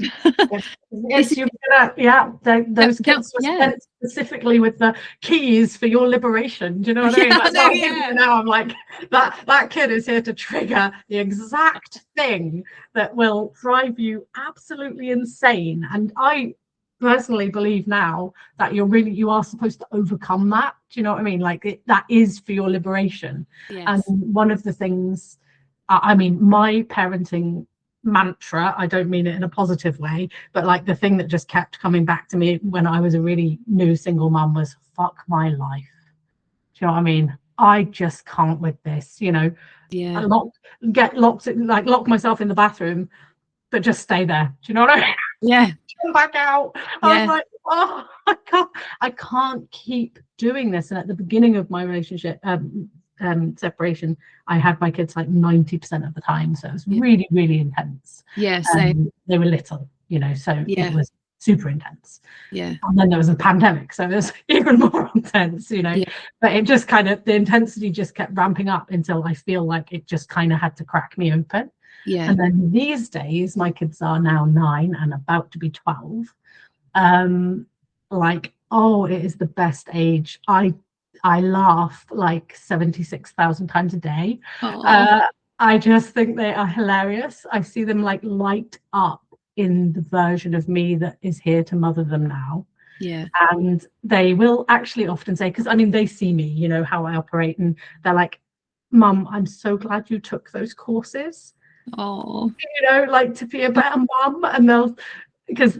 You're gonna, those kids were spent specifically with the keys for your liberation. Do you know what I mean? Now I'm like, that kid is here to trigger the exact thing that will drive you absolutely insane. And I personally believe now that you are supposed to overcome that. Do you know what I mean? Like that is for your liberation. And one of the things, I mean, my parenting mantra. I don't mean it in a positive way, but like the thing that just kept coming back to me when I was a really new single mum was fuck my life. Do you know what I mean? I just can't with this, you know. Yeah. Lock myself in the bathroom, but just stay there. Do you know what I mean? Yeah. Come back out. I Yeah. was like, oh, I can't keep doing this. And at the beginning of my relationship separation, I had my kids like 90% of the time, so it was really, really intense. Yeah, same. They were little, you know, so Yeah. it was super intense. Yeah. And then there was a pandemic, so it was even more intense, you know. Yeah. But it just kind of, the intensity just kept ramping up until I feel like it just kind of had to crack me open. Yeah. And then these days, my kids are now 9 and about to be 12. Like, oh, it is the best age. I laugh like 76,000 times a day. I just think they are hilarious. I see them like light up in the version of me that is here to mother them now. Yeah. And they will actually often say, because I mean, they see me, you know, how I operate, and they're like, Mum, I'm so glad you took those courses. Oh, you know, like to be a better mum. And they'll, because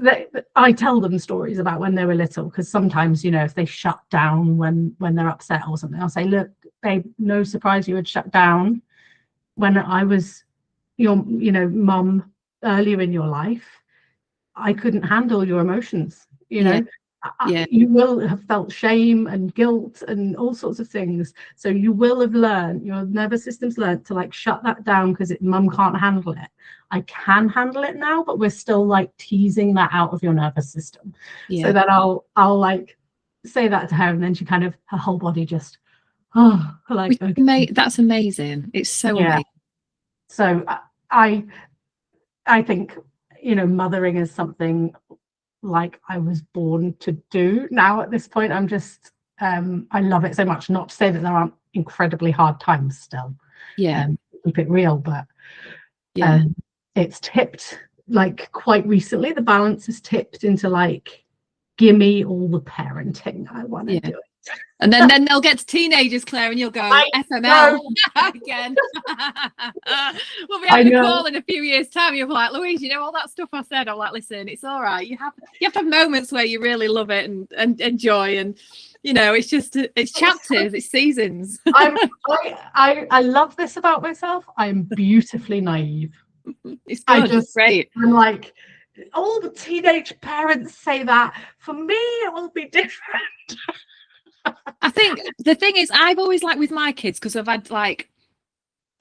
I tell them stories about when they were little, because sometimes, you know, if they shut down when they're upset or something, I'll say, look, babe, no surprise you had shut down when I was your, you know, mum earlier in your life. I couldn't handle your emotions, you know. Yeah. You will have felt shame and guilt and all sorts of things, so you will have learned, your nervous system's learned to like shut that down because mum can't handle it. I can handle it now, but we're still like teasing that out of your nervous system. So that I'll like say that to her, and then she kind of, her whole body just, oh, like, okay. That's amazing. It's so amazing. So I think, you know, mothering is something like I was born to do. Now at this point, I'm just I love it so much. Not to say that there aren't incredibly hard times still. Keep it real, but it's tipped like quite recently. The balance is tipped into like, give me all the parenting I want to do it. And then they'll get to teenagers, Claire, and you'll go FML again. We'll be having a call in a few years' time. You'll be like, Louise, you know all that stuff I said? I'm like, listen, it's all right. You have to have moments where you really love it and enjoy, and you know, it's just it's chapters, it's seasons. I love this about myself. I'm beautifully naive. It's good. It's great. I'm like, all the teenage parents say that. For me, it will be different. I think the thing is, I've always, like with my kids, because I've had like,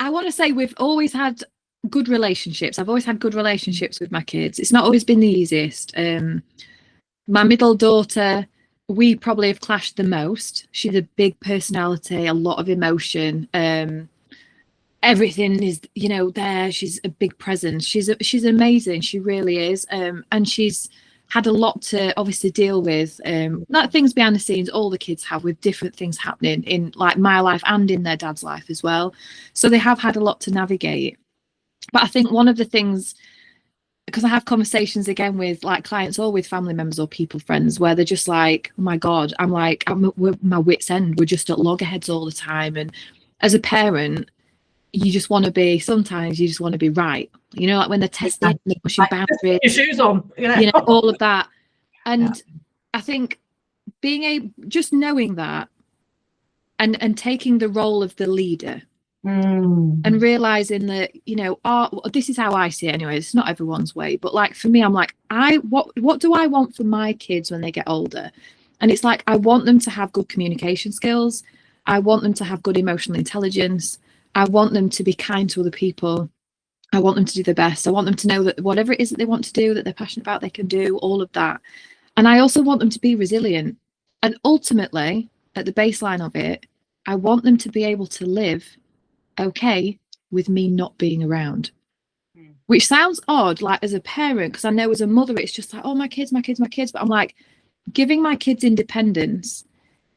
I want to say we've always had good relationships. I've always had good relationships with my kids. It's not always been the easiest. My middle daughter, we probably have clashed the most. She's a big personality, a lot of emotion. Everything is, you know, there. She's a big presence. She's amazing. She really is. And she's had a lot to obviously deal with, not things behind the scenes all the kids have, with different things happening in like my life and in their dad's life as well. So they have had a lot to navigate. But I think one of the things, because I have conversations again with like clients or with family members or people, friends, where they're just like, oh my God, I'm my wit's end. We're just at loggerheads all the time. And as a parent, you just want to be, sometimes you just want to be right. You know, like when they're testing, they're pushing boundaries, your shoes on, you know, all of that. And I think being just knowing that and taking the role of the leader and realizing that, you know, this is how I see it anyway. It's not everyone's way, but like for me, I'm like, what do I want for my kids when they get older? And it's like, I want them to have good communication skills. I want them to have good emotional intelligence. I want them to be kind to other people. I want them to do their best. I want them to know that whatever it is that they want to do, that they're passionate about, they can do all of that. And I also want them to be resilient. And ultimately, at the baseline of it, I want them to be able to live okay with me not being around. Which sounds odd, like as a parent, because I know as a mother, it's just like, oh, my kids. But I'm like, giving my kids independence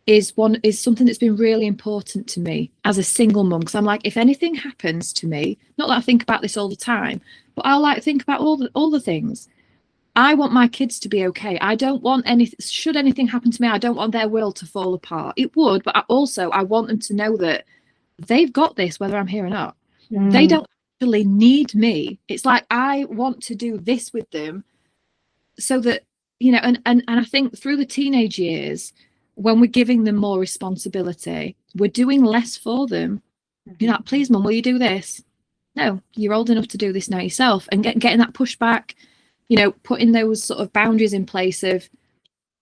is something that's been really important to me as a single mum, because I'm like, if anything happens to me, not that I think about this all the time, but I'll like think about all the things. I want my kids to be okay. I don't want should anything happen to me, I don't want their world to fall apart. It would, but I want them to know that they've got this, whether I'm here or not. They don't actually need me. It's like I want to do this with them so that, you know, and I think through the teenage years, when we're giving them more responsibility, we're doing less for them. You're like, please, mum, will you do this? No, you're old enough to do this now yourself. And getting that pushback, you know, putting those sort of boundaries in place of,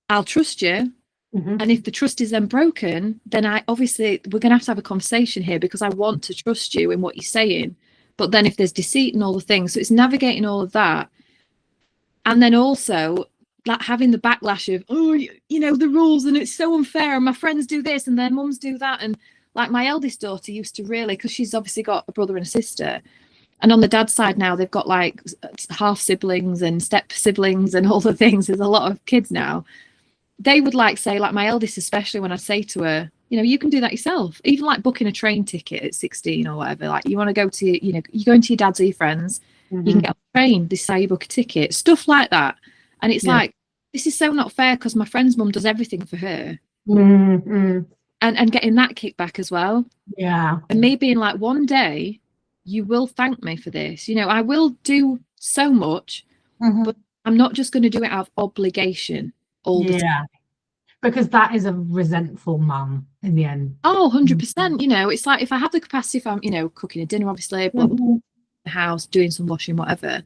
I'll trust you. And if the trust is then broken, then obviously we're going to have a conversation here, because I want to trust you in what you're saying. But then if there's deceit and all the things, so it's navigating all of that. And then also like having the backlash of, oh, you know, the rules and it's so unfair and my friends do this and their mums do that. And like my eldest daughter used to really, because she's obviously got a brother and a sister. And on the dad's side now, they've got like half siblings and step siblings and all the things. There's a lot of kids now. They would like say, like my eldest, especially when I say to her, you know, you can do that yourself. Even like booking a train ticket at 16 or whatever. Like you want to go to, you know, you're going to your dad's or your friends, you can get on the train. This is how you book a ticket. Stuff like that. And it's like, this is so not fair, because my friend's mum does everything for her. And getting that kickback as well. Yeah. And me being like, one day you will thank me for this. You know, I will do so much, but I'm not just going to do it out of obligation all the time. Because that is a resentful mum in the end. Oh, 100%. You know, it's like if I have the capacity, if I'm, you know, cooking a dinner, obviously, but the house, doing some washing, whatever.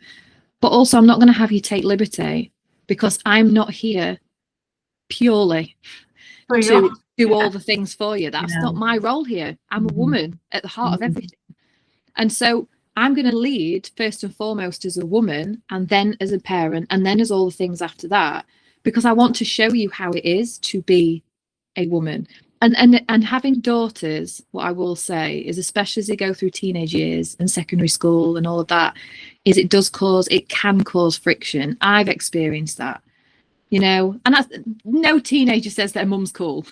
But also, I'm not going to have you take liberty, because I'm not here purely to do all the things for you. That's not my role here. I'm a woman at the heart of everything. And so I'm going to lead first and foremost as a woman, and then as a parent, and then as all the things after that, because I want to show you how it is to be a woman. And having daughters, what I will say is, especially as they go through teenage years and secondary school and all of that, is it can cause friction. I've experienced that, you know, and no teenager says their mum's cool.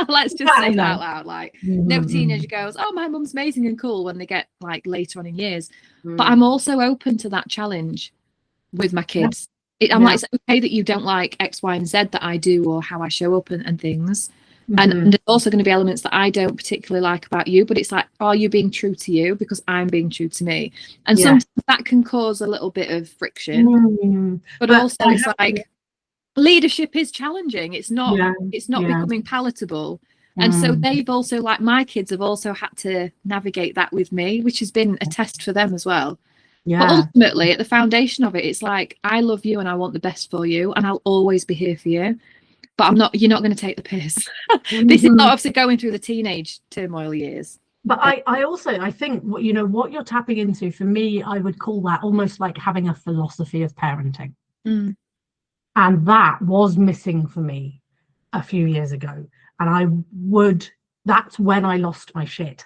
Let's just say that out loud. Like no teenager goes, oh, my mum's amazing and cool, when they get like later on in years. But I'm also open to that challenge with my kids. I'm like, it's okay that you don't like X, Y, and Z that I do, or how I show up and things. And there's also going to be elements that I don't particularly like about you, but it's like, are you being true to you? Because I'm being true to me. And sometimes that can cause a little bit of friction. But also it's like, leadership is challenging. It's not becoming palatable. And so they've also, like my kids have also had to navigate that with me, which has been a test for them as well. But ultimately, at the foundation of it, it's like, I love you and I want the best for you, and I'll always be here for you. But you're not going to take the piss. This is not obviously going through the teenage turmoil years. But I think what you're tapping into, for me, I would call that almost like having a philosophy of parenting. And that was missing for me a few years ago. And that's when I lost my shit.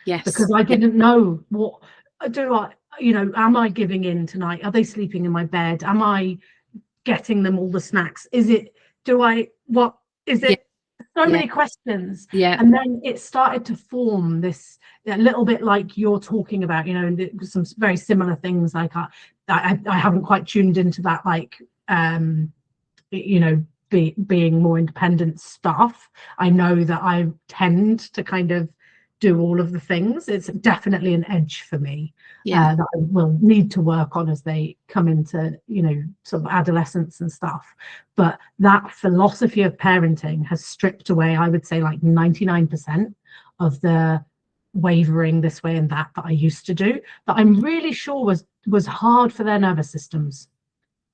Yes. Because I didn't know, what do I, am I giving in tonight? Are they sleeping in my bed? Am I getting them all the snacks? So many questions. And then it started to form this a little bit like you're talking about, and some very similar things. Like I haven't quite tuned into that, like being more independent stuff. I know that I tend to kind of do all of the things. It's definitely an edge for me that I will need to work on as they come into sort of adolescence and stuff. But that philosophy of parenting has stripped away, I would say, like 99% of the wavering this way and that I used to do, that I'm really sure was hard for their nervous systems,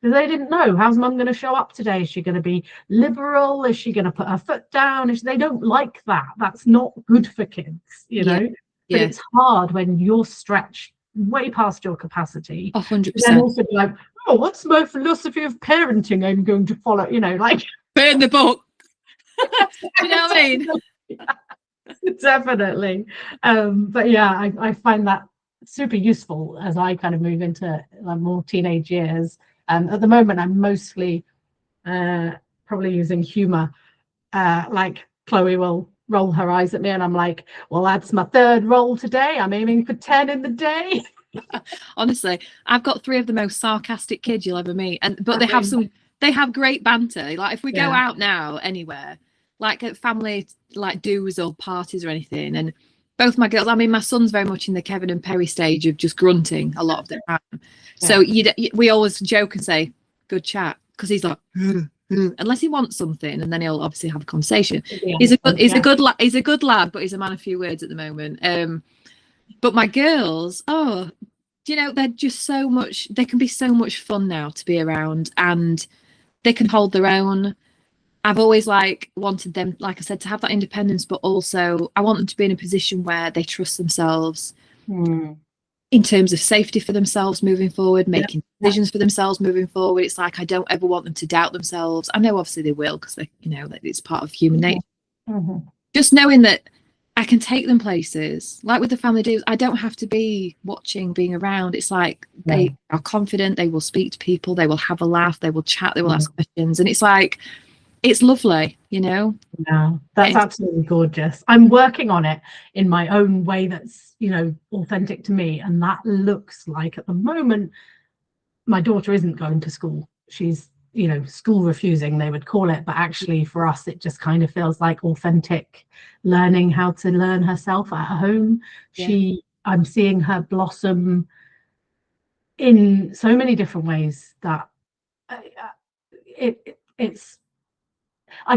because they didn't know, how's mum going to show up today? Is she going to be liberal? Is she going to put her foot down? They don't like that. That's not good for kids, But it's hard when you're stretched way past your capacity. 100%. Then also be like, oh, what's my philosophy of parenting I'm going to follow? Like burn the book. You know what I mean? Definitely. But yeah, I find that super useful as I kind of move into more teenage years. At the moment, I'm mostly probably using humor. Like Chloe will roll her eyes at me and I'm like, well, that's my third roll today. I'm aiming for 10 in the day. Honestly, I've got 3 of the most sarcastic kids you'll ever meet. But they have great banter. Like if we go out now anywhere, like at family like do's or parties or anything, and both my girls. I mean, my son's very much in the Kevin and Perry stage of just grunting a lot of the time. So we always joke and say, good chat, because he's like, unless he wants something, and then he'll obviously have a conversation. He's a good lad, but he's a man of few words at the moment. But my girls, they're just they can be so much fun now to be around, and they can hold their own. I've always wanted them, like I said, to have that independence, but also I want them to be in a position where they trust themselves in terms of safety for themselves moving forward, making decisions for themselves moving forward. It's like, I don't ever want them to doubt themselves. I know obviously they will, because it's part of human nature. Just knowing that I can take them places, like with the family dues. I don't have to be watching, being around. It's like they are confident, they will speak to people, they will have a laugh, they will chat, they will ask questions. And it's like, it's lovely, Yeah, that's absolutely gorgeous. I'm working on it in my own way that's, authentic to me. And that looks like, at the moment, my daughter isn't going to school. She's, school refusing, they would call it. But actually for us, it just kind of feels like authentic learning how to learn herself at home. I'm seeing her blossom in so many different ways that I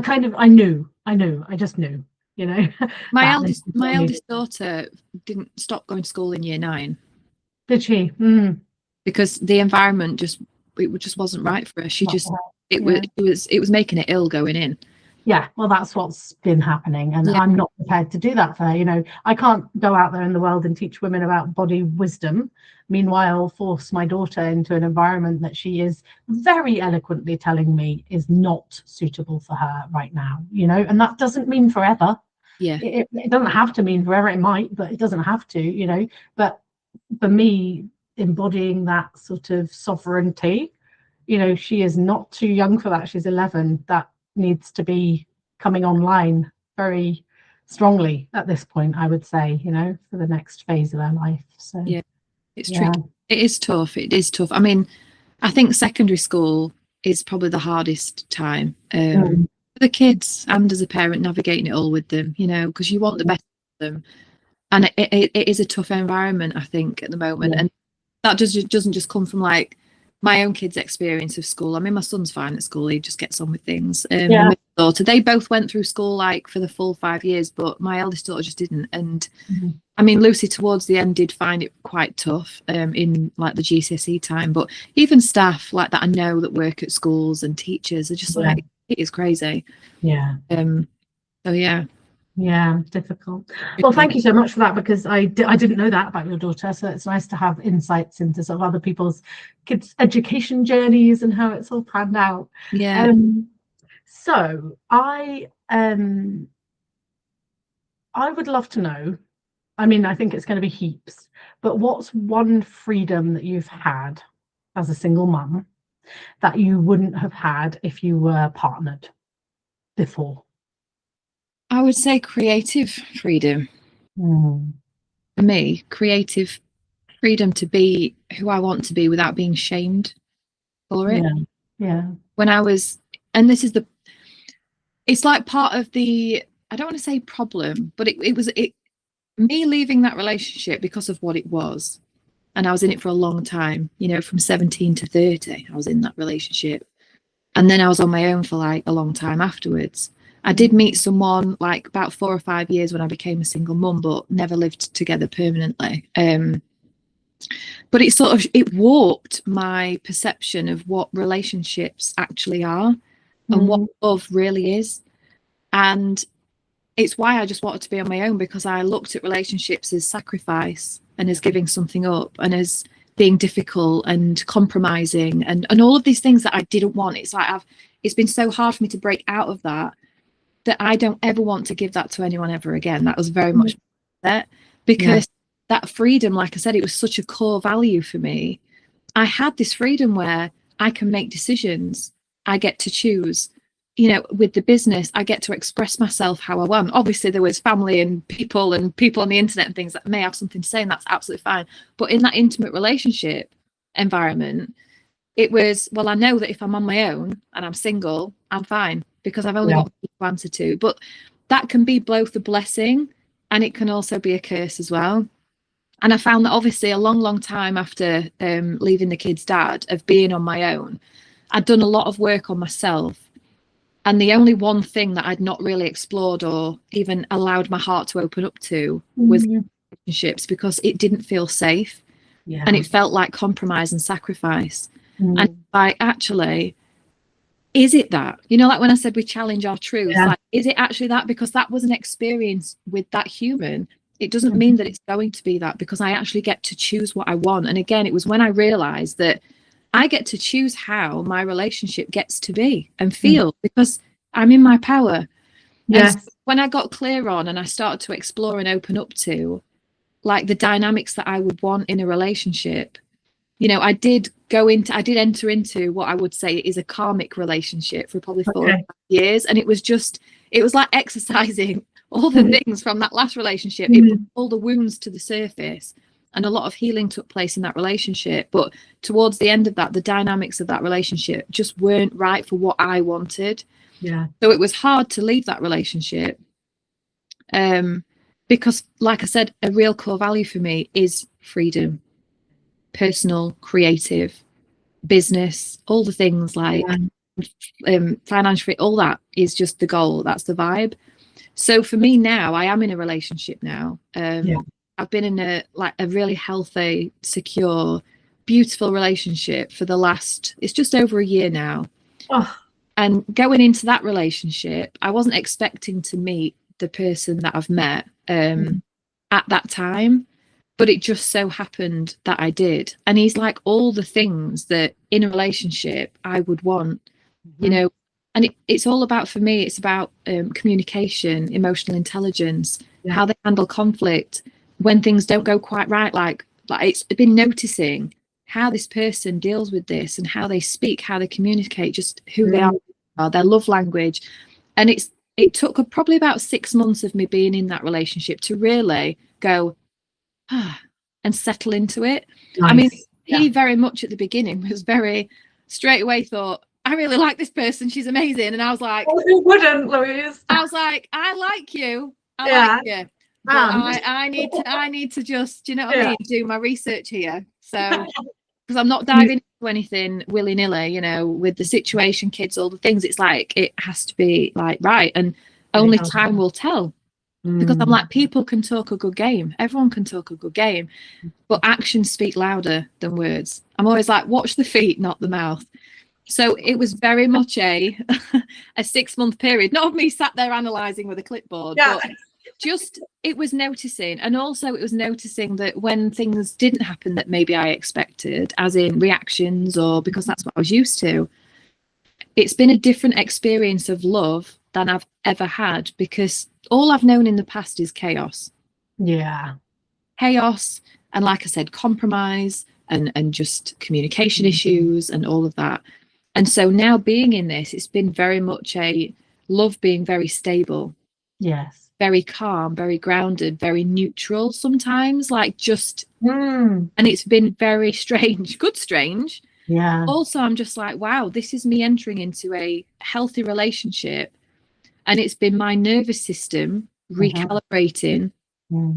just knew, My eldest daughter didn't stop going to school in year 9. Did she? Because the environment just wasn't right for her. It was making it ill going in. Yeah, well, that's what's been happening, and I'm not prepared to do that for her. I can't go out there in the world and teach women about body wisdom, meanwhile force my daughter into an environment that she is very eloquently telling me is not suitable for her right now, and that doesn't mean forever. It doesn't have to mean forever. It might, but it doesn't have to, but for me, embodying that sort of sovereignty, she is not too young for that. She's 11. That needs to be coming online very strongly at this point, I would say, for the next phase of her life. So it's tricky. It is tough. I mean, I think secondary school is probably the hardest time for the kids, and as a parent, navigating it all with them, because you want the best for them, and it is a tough environment, I think, at the moment. And that doesn't just come from my own kids' experience of school. I mean, my son's fine at school, he just gets on with things. My daughter, they both went through school for the full 5 years, but my eldest daughter just didn't. And I mean, Lucy towards the end did find it quite tough in the GCSE time, but even staff like that I know that work at schools and teachers are just it is crazy. Difficult. Well, thank you so much for that, because I didn't know that about your daughter, so it's nice to have insights into sort of other people's kids' education journeys and how it's all panned out. So I would love to know, I mean, I think it's going to be heaps, but what's one freedom that you've had as a single mum that you wouldn't have had if you were partnered before? I would say creative freedom. For me, creative freedom to be who I want to be without being shamed for it. When I was, and this is it's like part of the, I don't want to say problem, but it was me leaving that relationship because of what it was. And I was in it for a long time, from 17 to 30, I was in that relationship. And then I was on my own for a long time afterwards. I did meet someone about 4 or 5 years when I became a single mum, but never lived together permanently. But it warped my perception of what relationships actually are and what love really is. And it's why I just wanted to be on my own, because I looked at relationships as sacrifice and as giving something up and as being difficult and compromising and all of these things that I didn't want. It's it's been so hard for me to break out of that I don't ever want to give that to anyone ever again. That was very much that, because that freedom, like I said, it was such a core value for me. I had this freedom where I can make decisions. I get to choose, with the business, I get to express myself how I want. Obviously there was family and people on the internet and things that may have something to say, and that's absolutely fine. But in that intimate relationship environment, it was, well, I know that if I'm on my own and I'm single, I'm fine, because I've only got people to answer to. But that can be both a blessing and it can also be a curse as well. And I found that obviously a long time after leaving the kids' dad, of being on my own, I'd done a lot of work on myself. And the only one thing that I'd not really explored or even allowed my heart to open up to was relationships, because it didn't feel safe. Yeah. And it felt like compromise and sacrifice. And like, actually, is it that? You know, like when I said we challenge our truths, like, is it actually that? Because that was an experience with that human. It doesn't mean that it's going to be that, because I actually get to choose what I want. And again, it was when I realized that I get to choose how my relationship gets to be and feel, because I'm in my power. Yes. And so when I got clear on and I started to explore and open up to like the dynamics that I would want in a relationship, you know, I did enter into what I would say is a karmic relationship for probably 4 years. And it was like exercising all the things from that last relationship. It brought all the wounds to the surface, and a lot of healing took place in that relationship. But towards the end of that, the dynamics of that relationship just weren't right for what I wanted. Yeah. So it was hard to leave that relationship. Because like I said, a real core value for me is freedom, personal, creative, business, all the things like financial, all that is just the goal. That's the vibe. So for me now, I am in a relationship now. I've been in a really healthy, secure, beautiful relationship for it's just over a year now. And going into that relationship, I wasn't expecting to meet the person that I've met at that time, but it just so happened that I did. And he's like all the things that in a relationship I would want, you know. And it's all about, for me, it's about communication, emotional intelligence, how they handle conflict when things don't go quite right. Like it's been noticing how this person deals with this and how they speak, how they communicate, just who they are, their love language. And it took probably about 6 months of me being in that relationship to really go and settle into it. Nice. I mean, he very much at the beginning was very straight away thought, I really like this person, she's amazing. And I was like, who wouldn't, Louise? I was like, I like you. I like you. But I need to just, you know what I mean, do my research here. So because I'm not diving into anything willy-nilly, you know, with the situation, kids, all the things. It's like it has to be like right, and only time will tell. Because I'm like, people can talk a good game, everyone can talk a good game, but actions speak louder than words. I'm always like, watch the feet, not the mouth. So it was very much a 6-month period, not of me sat there analysing with a clipboard, but just it was noticing. And also it was noticing that when things didn't happen that maybe I expected, as in reactions, or because that's what I was used to, it's been a different experience of love than I've ever had, because all I've known in the past is chaos. Chaos, and like I said, compromise and just communication issues and all of that. And so now being in this, it's been very much a love being very stable. Very calm, very grounded, very neutral sometimes, like just and it's been very strange, good strange. Also, I'm just like, wow, this is me entering into a healthy relationship, and it's been my nervous system recalibrating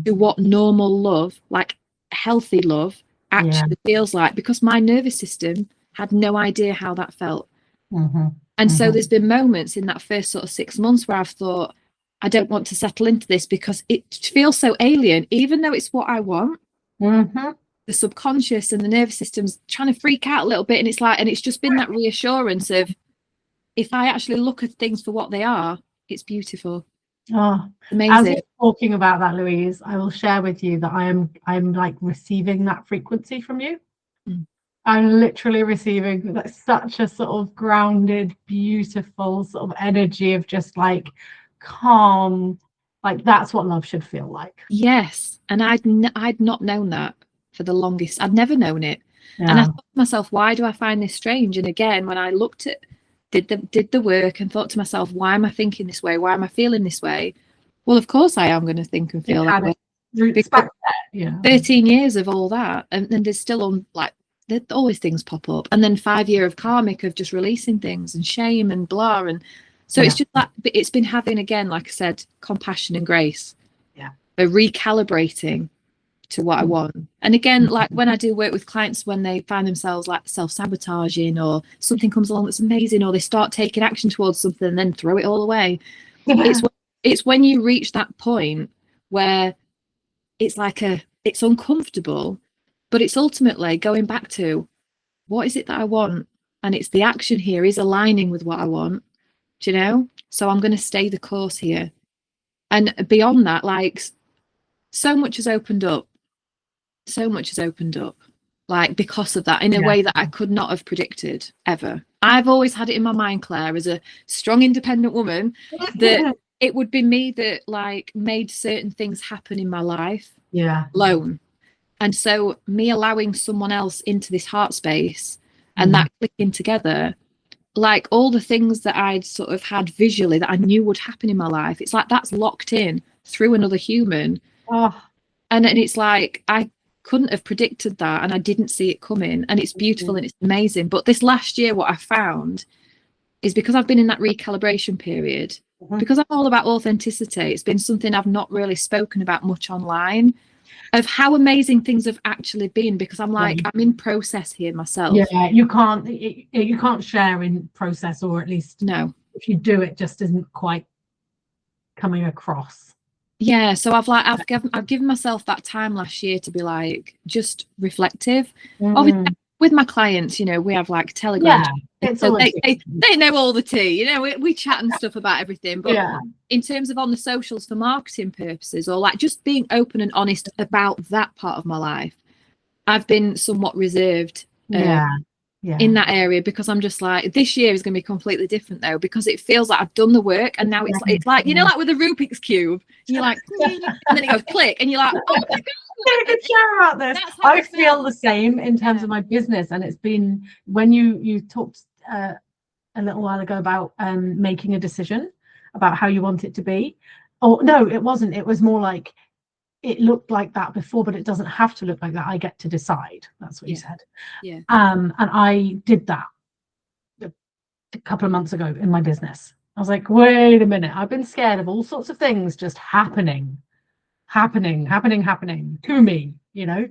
to what normal love, like healthy love, actually feels like, because my nervous system had no idea how that felt. And so there's been moments in that first sort of 6 months where I've thought, I don't want to settle into this because it feels so alien, even though it's what I want. The subconscious and the nervous system's trying to freak out a little bit, and it's like, and it's just been that reassurance of, if I actually look at things for what they are, it's beautiful. Amazing. As you're talking about that, Louise, I will share with you that I'm like receiving that frequency from you. I'm literally receiving like such a sort of grounded, beautiful sort of energy of just like calm, like that's what love should feel like. Yes. And I'd not known that for the longest. I'd never known it. And I thought to myself, why do I find this strange? And again, when I looked at did the work and thought to myself, why am I thinking this way? Why am I feeling this way? Well, of course I am going to think and feel that way. Roots back there, 13 years of all that, and there's still there's always things pop up, and then 5 years of karmic of just releasing things and shame and blah, and so it's just like, it's been having, again, like I said, compassion and grace. recalibrating to what I want. And again, like when I do work with clients, when they find themselves like self-sabotaging, or something comes along that's amazing, or they start taking action towards something and then throw it all away. It's when you reach that point where it's like it's uncomfortable, but it's ultimately going back to, what is it that I want? And it's the action here is aligning with what I want, do you know? So I'm going to stay the course here. And beyond that, like, so much has opened up. So much has opened up, like, because of that, in a way that I could not have predicted ever. I've always had it in my mind, Claire, as a strong, independent woman, that it would be me that like made certain things happen in my life alone. And so me allowing someone else into this heart space and that clicking together, like all the things that I'd sort of had visually that I knew would happen in my life, it's like that's locked in through another human. And it's like I couldn't have predicted that, and I didn't see it coming, and it's beautiful and it's amazing. But this last year, what I found is, because I've been in that recalibration period, because I'm all about authenticity, it's been something I've not really spoken about much online, of how amazing things have actually been, because I'm like, I'm in process here myself. You can't share in process, or at least if you do, it just isn't quite coming across. So I've given myself that time last year to be like just reflective. Obviously with my clients, you know, we have like Telegram, so they know all the tea, you know, we chat and stuff about everything, but in terms of on the socials for marketing purposes, or like just being open and honest about that part of my life, I've been somewhat reserved in that area, because I'm just like, this year is going to be completely different though, because it feels like I've done the work, and now it's like, you know, like with a Rubik's cube, you're like, and then it goes click, and you're like, oh my god, I can share about this. I feel the same in terms of my business, and it's been, when you talked a little while ago about making a decision about how you want it to be. Oh no, it wasn't. It was more like, it looked like that before, but it doesn't have to look like that. I get to decide. That's what you said. And I did that a couple of months ago in my business. I was like, wait a minute, I've been scared of all sorts of things just happening to me, you know.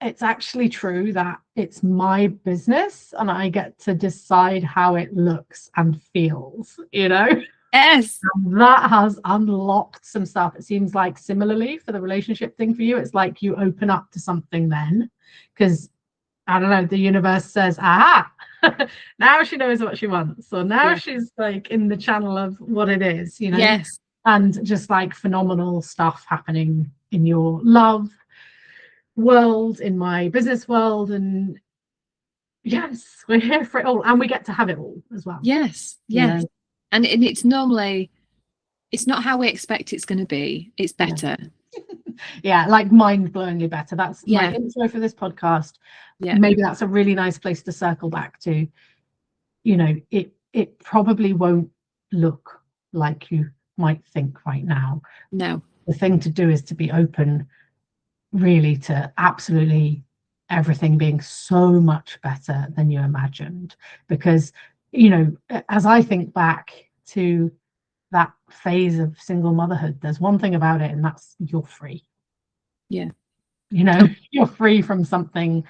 It's actually true that it's my business and I get to decide how it looks and feels, you know. Yes. And that has unlocked some stuff. It seems like similarly for the relationship thing for you, it's like you open up to something then, because I don't know, the universe says, aha, now she knows what she wants. So now she's like in the channel of what it is, you know. Yes. And just like phenomenal stuff happening in your love world, in my business world, and yes, we're here for it all, and we get to have it all as well. Yes. You know? And it's normally, it's not how we expect it's going to be, it's better. Like mind-blowingly better. That's my intro for this podcast. Maybe that's a really nice place to circle back to. You know, it probably won't look like you might think right now. No. The thing to do is to be open really to absolutely everything being so much better than you imagined, because, you know, as I think back to that phase of single motherhood, there's one thing about it, and that's you're free. You know, you're free from something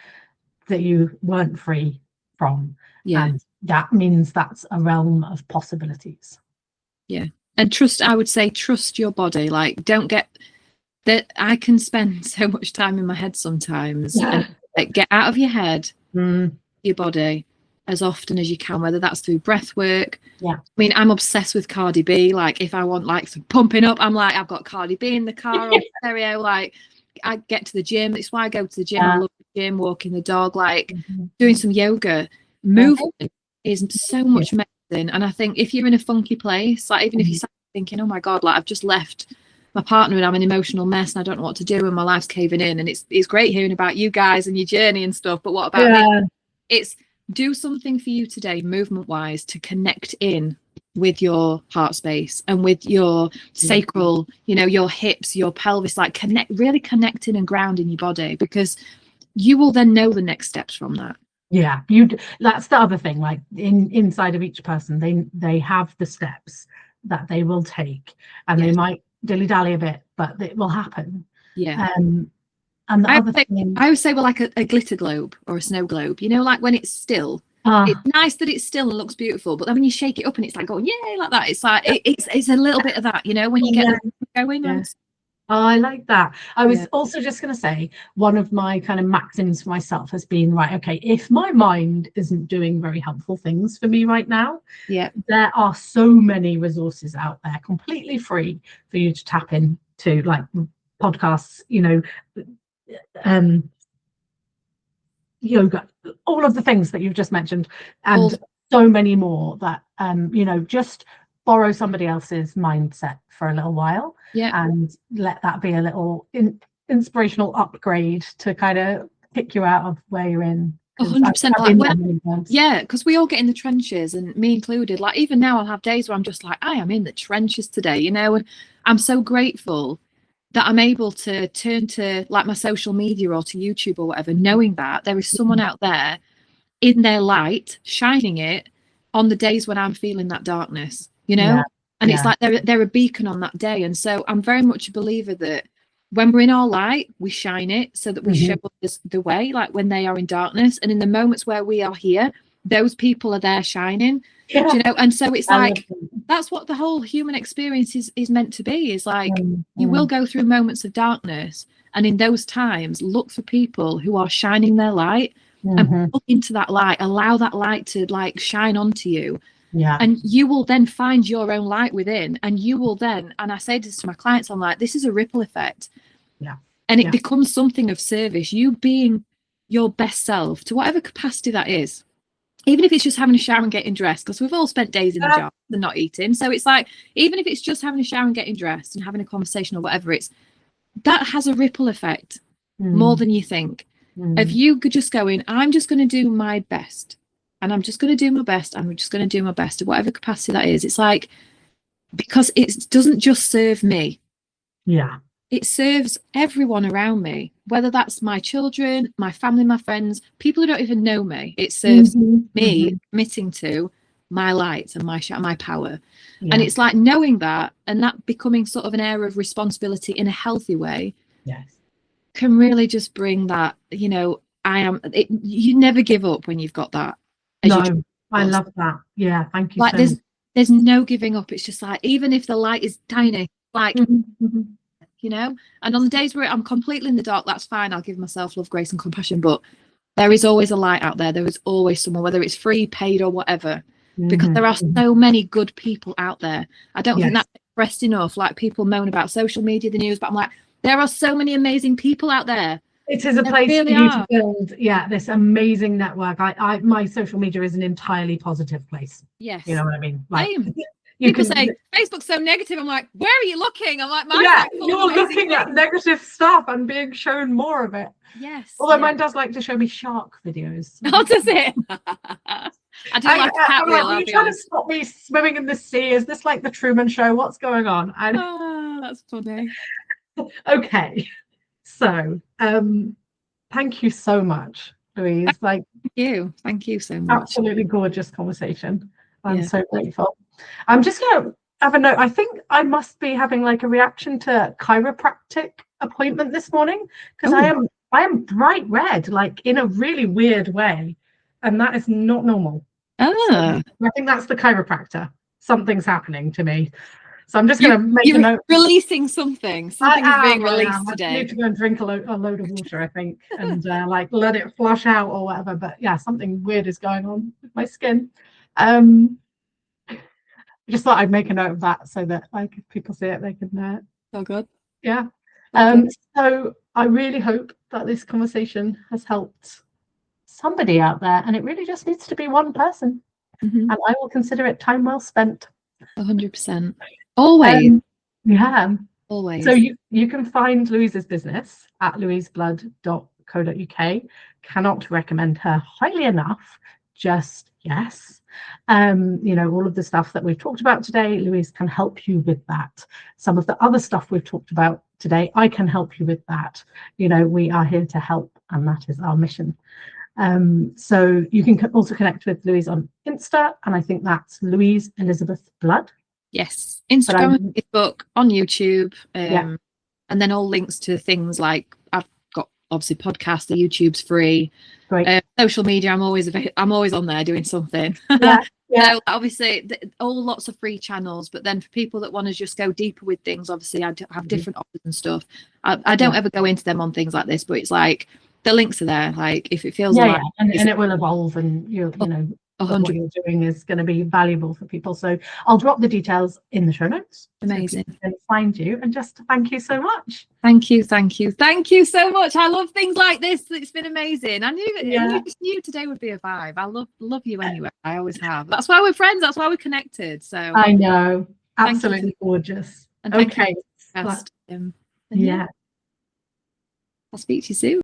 that you weren't free from, and that means that's a realm of possibilities. And trust, I would say, trust your body. Like, don't get that. I can spend so much time in my head sometimes, and like, get out of your head, your body, as often as you can, whether that's through breath work. I mean, I'm obsessed with Cardi B. Like, if I want like some pumping up, I'm like, I've got Cardi B in the car on stereo. Like, I get to the gym. It's why I go to the gym. I love the gym, walking the dog, like doing some yoga. Movement is so much medicine. And I think if you're in a funky place, like even if you're thinking, oh my God, like I've just left my partner and I'm an emotional mess and I don't know what to do and my life's caving in, and it's great hearing about you guys and your journey and stuff, but what about me? It's do something for you today, movement wise, to connect in with your heart space and with your sacral, you know, your hips, your pelvis, like really connecting and grounding your body, because you will then know the next steps from that. That's the other thing, like inside of each person, they have the steps that they will take, and they might dilly-dally a bit, but it will happen. Yeah. And the I other would say, thing, I would say, well, like a glitter globe or a snow globe, you know, like when it's still, it's nice that it's still and looks beautiful, but then when you shake it up and it's like going, yay, like that, it's like, it's a little bit of that, you know, when you get the going on. Oh, I like that. I was also just going to say, one of my kind of maxims for myself has been, right, okay, if my mind isn't doing very helpful things for me right now, there are so many resources out there completely free for you to tap into, like podcasts, you know, yoga, all of the things that you've just mentioned, and so many more that you know, just borrow somebody else's mindset for a little while, and let that be a little inspirational upgrade to kind of pick you out of where you're in. 100%. Yeah, because we all get in the trenches, and me included. Like even now, I'll have days where I'm just like, I am in the trenches today, you know, and I'm so grateful that I'm able to turn to like my social media or to YouTube or whatever, knowing that there is someone out there in their light, shining it on the days when I'm feeling that darkness, you know? And it's like they're a beacon on that day. And so I'm very much a believer that when we're in our light, we shine it so that we show others the way, like when they are in darkness. And in the moments where we are here, those people are there shining. Do you know? And so it's like that's what the whole human experience is meant to be, is like you will go through moments of darkness, and in those times look for people who are shining their light and look into that light, allow that light to like shine onto you, and you will then find your own light within, and you will then, and I say this to my clients, I'm like, this is a ripple effect, and it becomes something of service, you being your best self to whatever capacity that is. Even if it's just having a shower and getting dressed, because we've all spent days in the jar and not eating. So it's like, even if it's just having a shower and getting dressed and having a conversation or whatever, that has a ripple effect more than you think. If you could just go in, I'm just going to do my best, and I'm just going to do my best, and I'm just going to do my best at whatever capacity that is. It's like, because it doesn't just serve me. It serves everyone around me, whether that's my children, my family, my friends, people who don't even know me. It serves me committing to my light and my power. And it's like knowing that, and that becoming sort of an air of responsibility in a healthy way can really just bring that, you know, you never give up when you've got that. No, I love that. Yeah, thank you. Like there's no giving up. It's just like, even if the light is tiny, like you know, and on the days where I'm completely in the dark, that's fine. I'll give myself love, grace and compassion, but there is always a light out there. There is always someone, whether it's free, paid or whatever, because there are so many good people out there. I don't think that's expressed enough. Like people moan about social media, the news, but I'm like, there are so many amazing people out there. It is a place for you to build this amazing network. My social media is an entirely positive place. Yes. You know what I mean? Like, people say Facebook's so negative. I'm like, where are you looking? I'm like, you're looking at negative stuff and being shown more of it. Yes. Although mine does like to show me shark videos. Oh, does it? I do like a cat wheel. Are you trying to stop me swimming in the sea? Is this like the Truman Show? What's going on? Oh, that's funny. Okay. So, thank you so much, Louise. Like, thank you so much. Absolutely gorgeous conversation. I'm so grateful. I'm just gonna have a note. I think I must be having like a reaction to chiropractic appointment this morning, because I am bright red, like in a really weird way, and that is not normal. So I think that's the chiropractor. Something's happening to me. So I'm just going to make a note. Releasing something. Something is being released today. I need to go and drink a load of water, I think, and like let it flush out or whatever. But yeah, something weird is going on with my skin. I just thought I'd make a note of that so that like if people see it, they can. Oh, good. Yeah. So I really hope that this conversation has helped somebody out there, and it really just needs to be one person, and I will consider it time well spent. 100%. Always. Always. So you can find Louise's business at louiseBlood.co.uk. Cannot recommend her highly enough. Just yes. You know, all of the stuff that we've talked about today, Louise can help you with that. Some of the other stuff we've talked about today, I can help you with that. You know, we are here to help, and that is our mission. So you can also connect with Louise on Insta, and I think that's Louise Elizabeth Blood. Yes. Instagram, Facebook, on YouTube, yeah. and then all links to things like I've got obviously podcasts. The YouTube's free. Great. Social media, I'm always on there doing something. Yeah. Yeah. So obviously, all lots of free channels. But then for people that want to just go deeper with things, obviously I have different offers and stuff. I don't ever go into them on things like this, but it's like the links are there. Like if it feels yeah. And it will evolve, and you know. 100. What you're doing is going to be valuable for people. So I'll drop the details in the show notes. Amazing. So people can find you, and just thank you so much. Thank you so much. I love things like this. It's been amazing. I knew today would be a vibe. I love you anyway. I always have. That's why we're friends. That's why we're connected. So I know, absolutely gorgeous. And okay. yeah. Yeah. I'll speak to you soon.